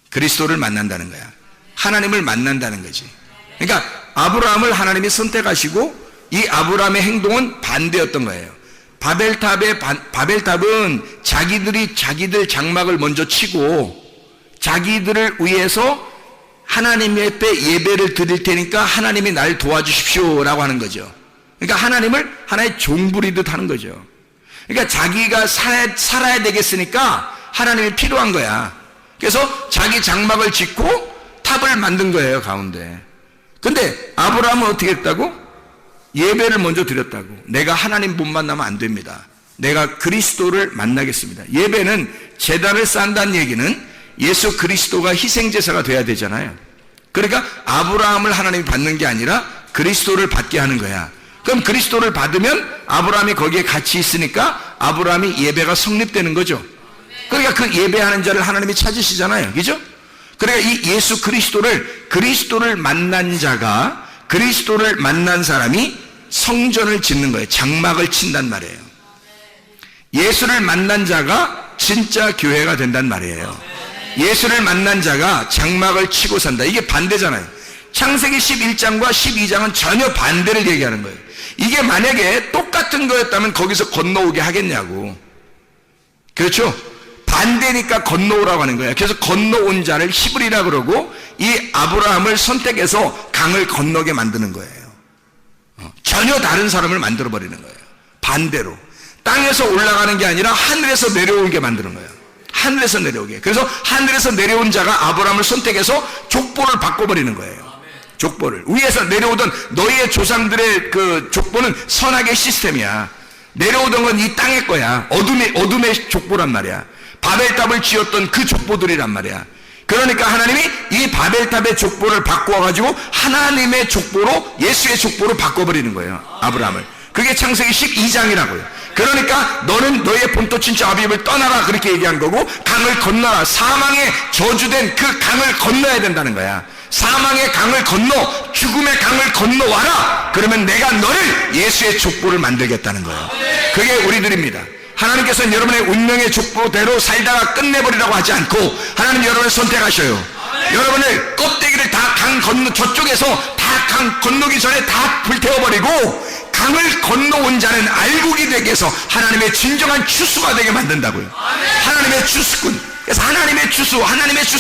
그리스도를 만난다는 거야. 하나님을 만난다는 거지. 그러니까 아브라함을 하나님이 선택하시고 이 아브라함의 행동은 반대였던 거예요. 바벨탑은 자기들 장막을 먼저 치고 자기들을 위해서 하나님 앞에 예배를 드릴 테니까 하나님이 날 도와주십시오 라고 하는 거죠. 그러니까 하나님을 하나의 종부리듯 하는 거죠. 그러니까 자기가 살아야 되겠으니까 하나님이 필요한 거야. 그래서 자기 장막을 짓고 탑을 만든 거예요, 가운데. 근데 아브라함은 어떻게 했다고? 예배를 먼저 드렸다고. 내가 하나님 못 만나면 안 됩니다. 내가 그리스도를 만나겠습니다. 예배는 제단을 쌓는다는 얘기는 예수 그리스도가 희생제사가 돼야 되잖아요. 그러니까 아브라함을 하나님이 받는 게 아니라 그리스도를 받게 하는 거야. 그럼 그리스도를 받으면 아브라함이 거기에 같이 있으니까 아브라함이 예배가 성립되는 거죠. 그러니까 그 예배하는 자를 하나님이 찾으시잖아요. 그죠? 그러니까 이 예수 그리스도를 만난 자가, 그리스도를 만난 사람이 성전을 짓는 거예요. 장막을 친단 말이에요. 예수를 만난 자가 진짜 교회가 된단 말이에요. 예수를 만난 자가 장막을 치고 산다. 이게 반대잖아요. 창세기 11장과 12장은 전혀 반대를 얘기하는 거예요. 이게 만약에 똑같은 거였다면 거기서 건너오게 하겠냐고. 그렇죠? 반대니까 건너오라고 하는 거예요. 그래서 건너온 자를 히브리라 그러고 이 아브라함을 선택해서 강을 건너게 만드는 거예요. 전혀 다른 사람을 만들어버리는 거예요. 반대로. 땅에서 올라가는 게 아니라 하늘에서 내려오게 만드는 거예요. 하늘에서 내려오게. 그래서 하늘에서 내려온 자가 아브라함을 선택해서 족보를 바꿔버리는 거예요. 족보를. 위에서 내려오던 너희의 조상들의 그 족보는 선악의 시스템이야. 내려오던 건 이 땅의 거야. 어둠의 족보란 말이야. 바벨탑을 지었던 그 족보들이란 말이야. 그러니까 하나님이 이 바벨탑의 족보를 바꿔가지고 하나님의 족보로, 예수의 족보로 바꿔버리는 거예요. 아브라함을. 그게 창세기 12장이라고요. 그러니까 너는 너의 본토 친척 아비집을 떠나라 그렇게 얘기한 거고, 강을 건너라. 사망의 저주된 그 강을 건너야 된다는 거야. 사망의 강을 건너, 죽음의 강을 건너와라. 그러면 내가 너를 예수의 족보를 만들겠다는 거예요. 그게 우리들입니다. 하나님께서는 여러분의 운명의 족보대로 살다가 끝내버리라고 하지 않고 하나님 여러분을 선택하셔요. 여러분을 껍데기를 다 강 건너, 저쪽에서 다 강 건너기 전에 다 불태워버리고 그 강을 건너온 자는 알곡이 되게 해서 하나님의 진정한 추수가 되게 만든다고요. 하나님의 추수꾼. 그래서 하나님의 추수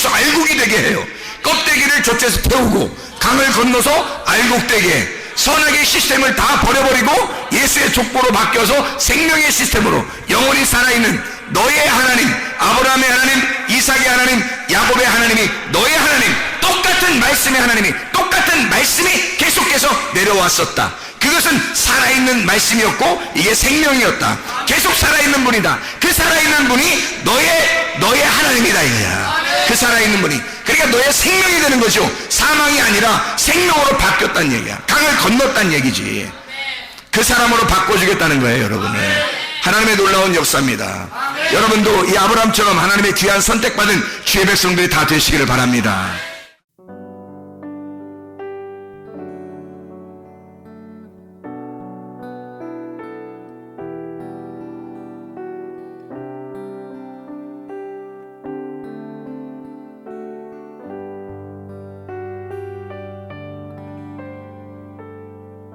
알곡이 되게 해요. 껍데기를 젖에서 태우고 강을 건너서 알곡되게 선악의 시스템을 다 버려버리고 예수의 족보로 바뀌어서 생명의 시스템으로 영원히 살아있는 너의 하나님, 아브라함의 하나님, 이삭의 하나님, 야곱의 하나님이 너의 하나님, 똑같은 말씀의 하나님이, 똑같은 말씀이 계속해서 내려왔었다. 그것은 살아있는 말씀이었고 이게 생명이었다. 계속 살아있는 분이다. 그 살아있는 분이 너의 하나님이다 이거야. 그 살아있는 분이, 그러니까 너의 생명이 되는 거죠. 사망이 아니라 생명으로 바뀌었다는 얘기야. 강을 건넜다는 얘기지. 그 사람으로 바꿔주겠다는 거예요, 여러분을. 하나님의 놀라운 역사입니다. 여러분도 이 아브라함처럼 하나님의 귀한 선택받은 주의 백성들이 다 되시기를 바랍니다.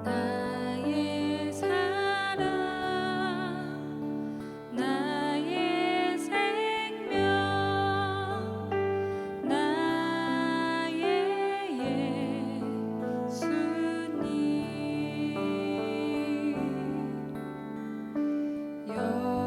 나의 사랑, 나의 생명, 나의 예수님, 영원토록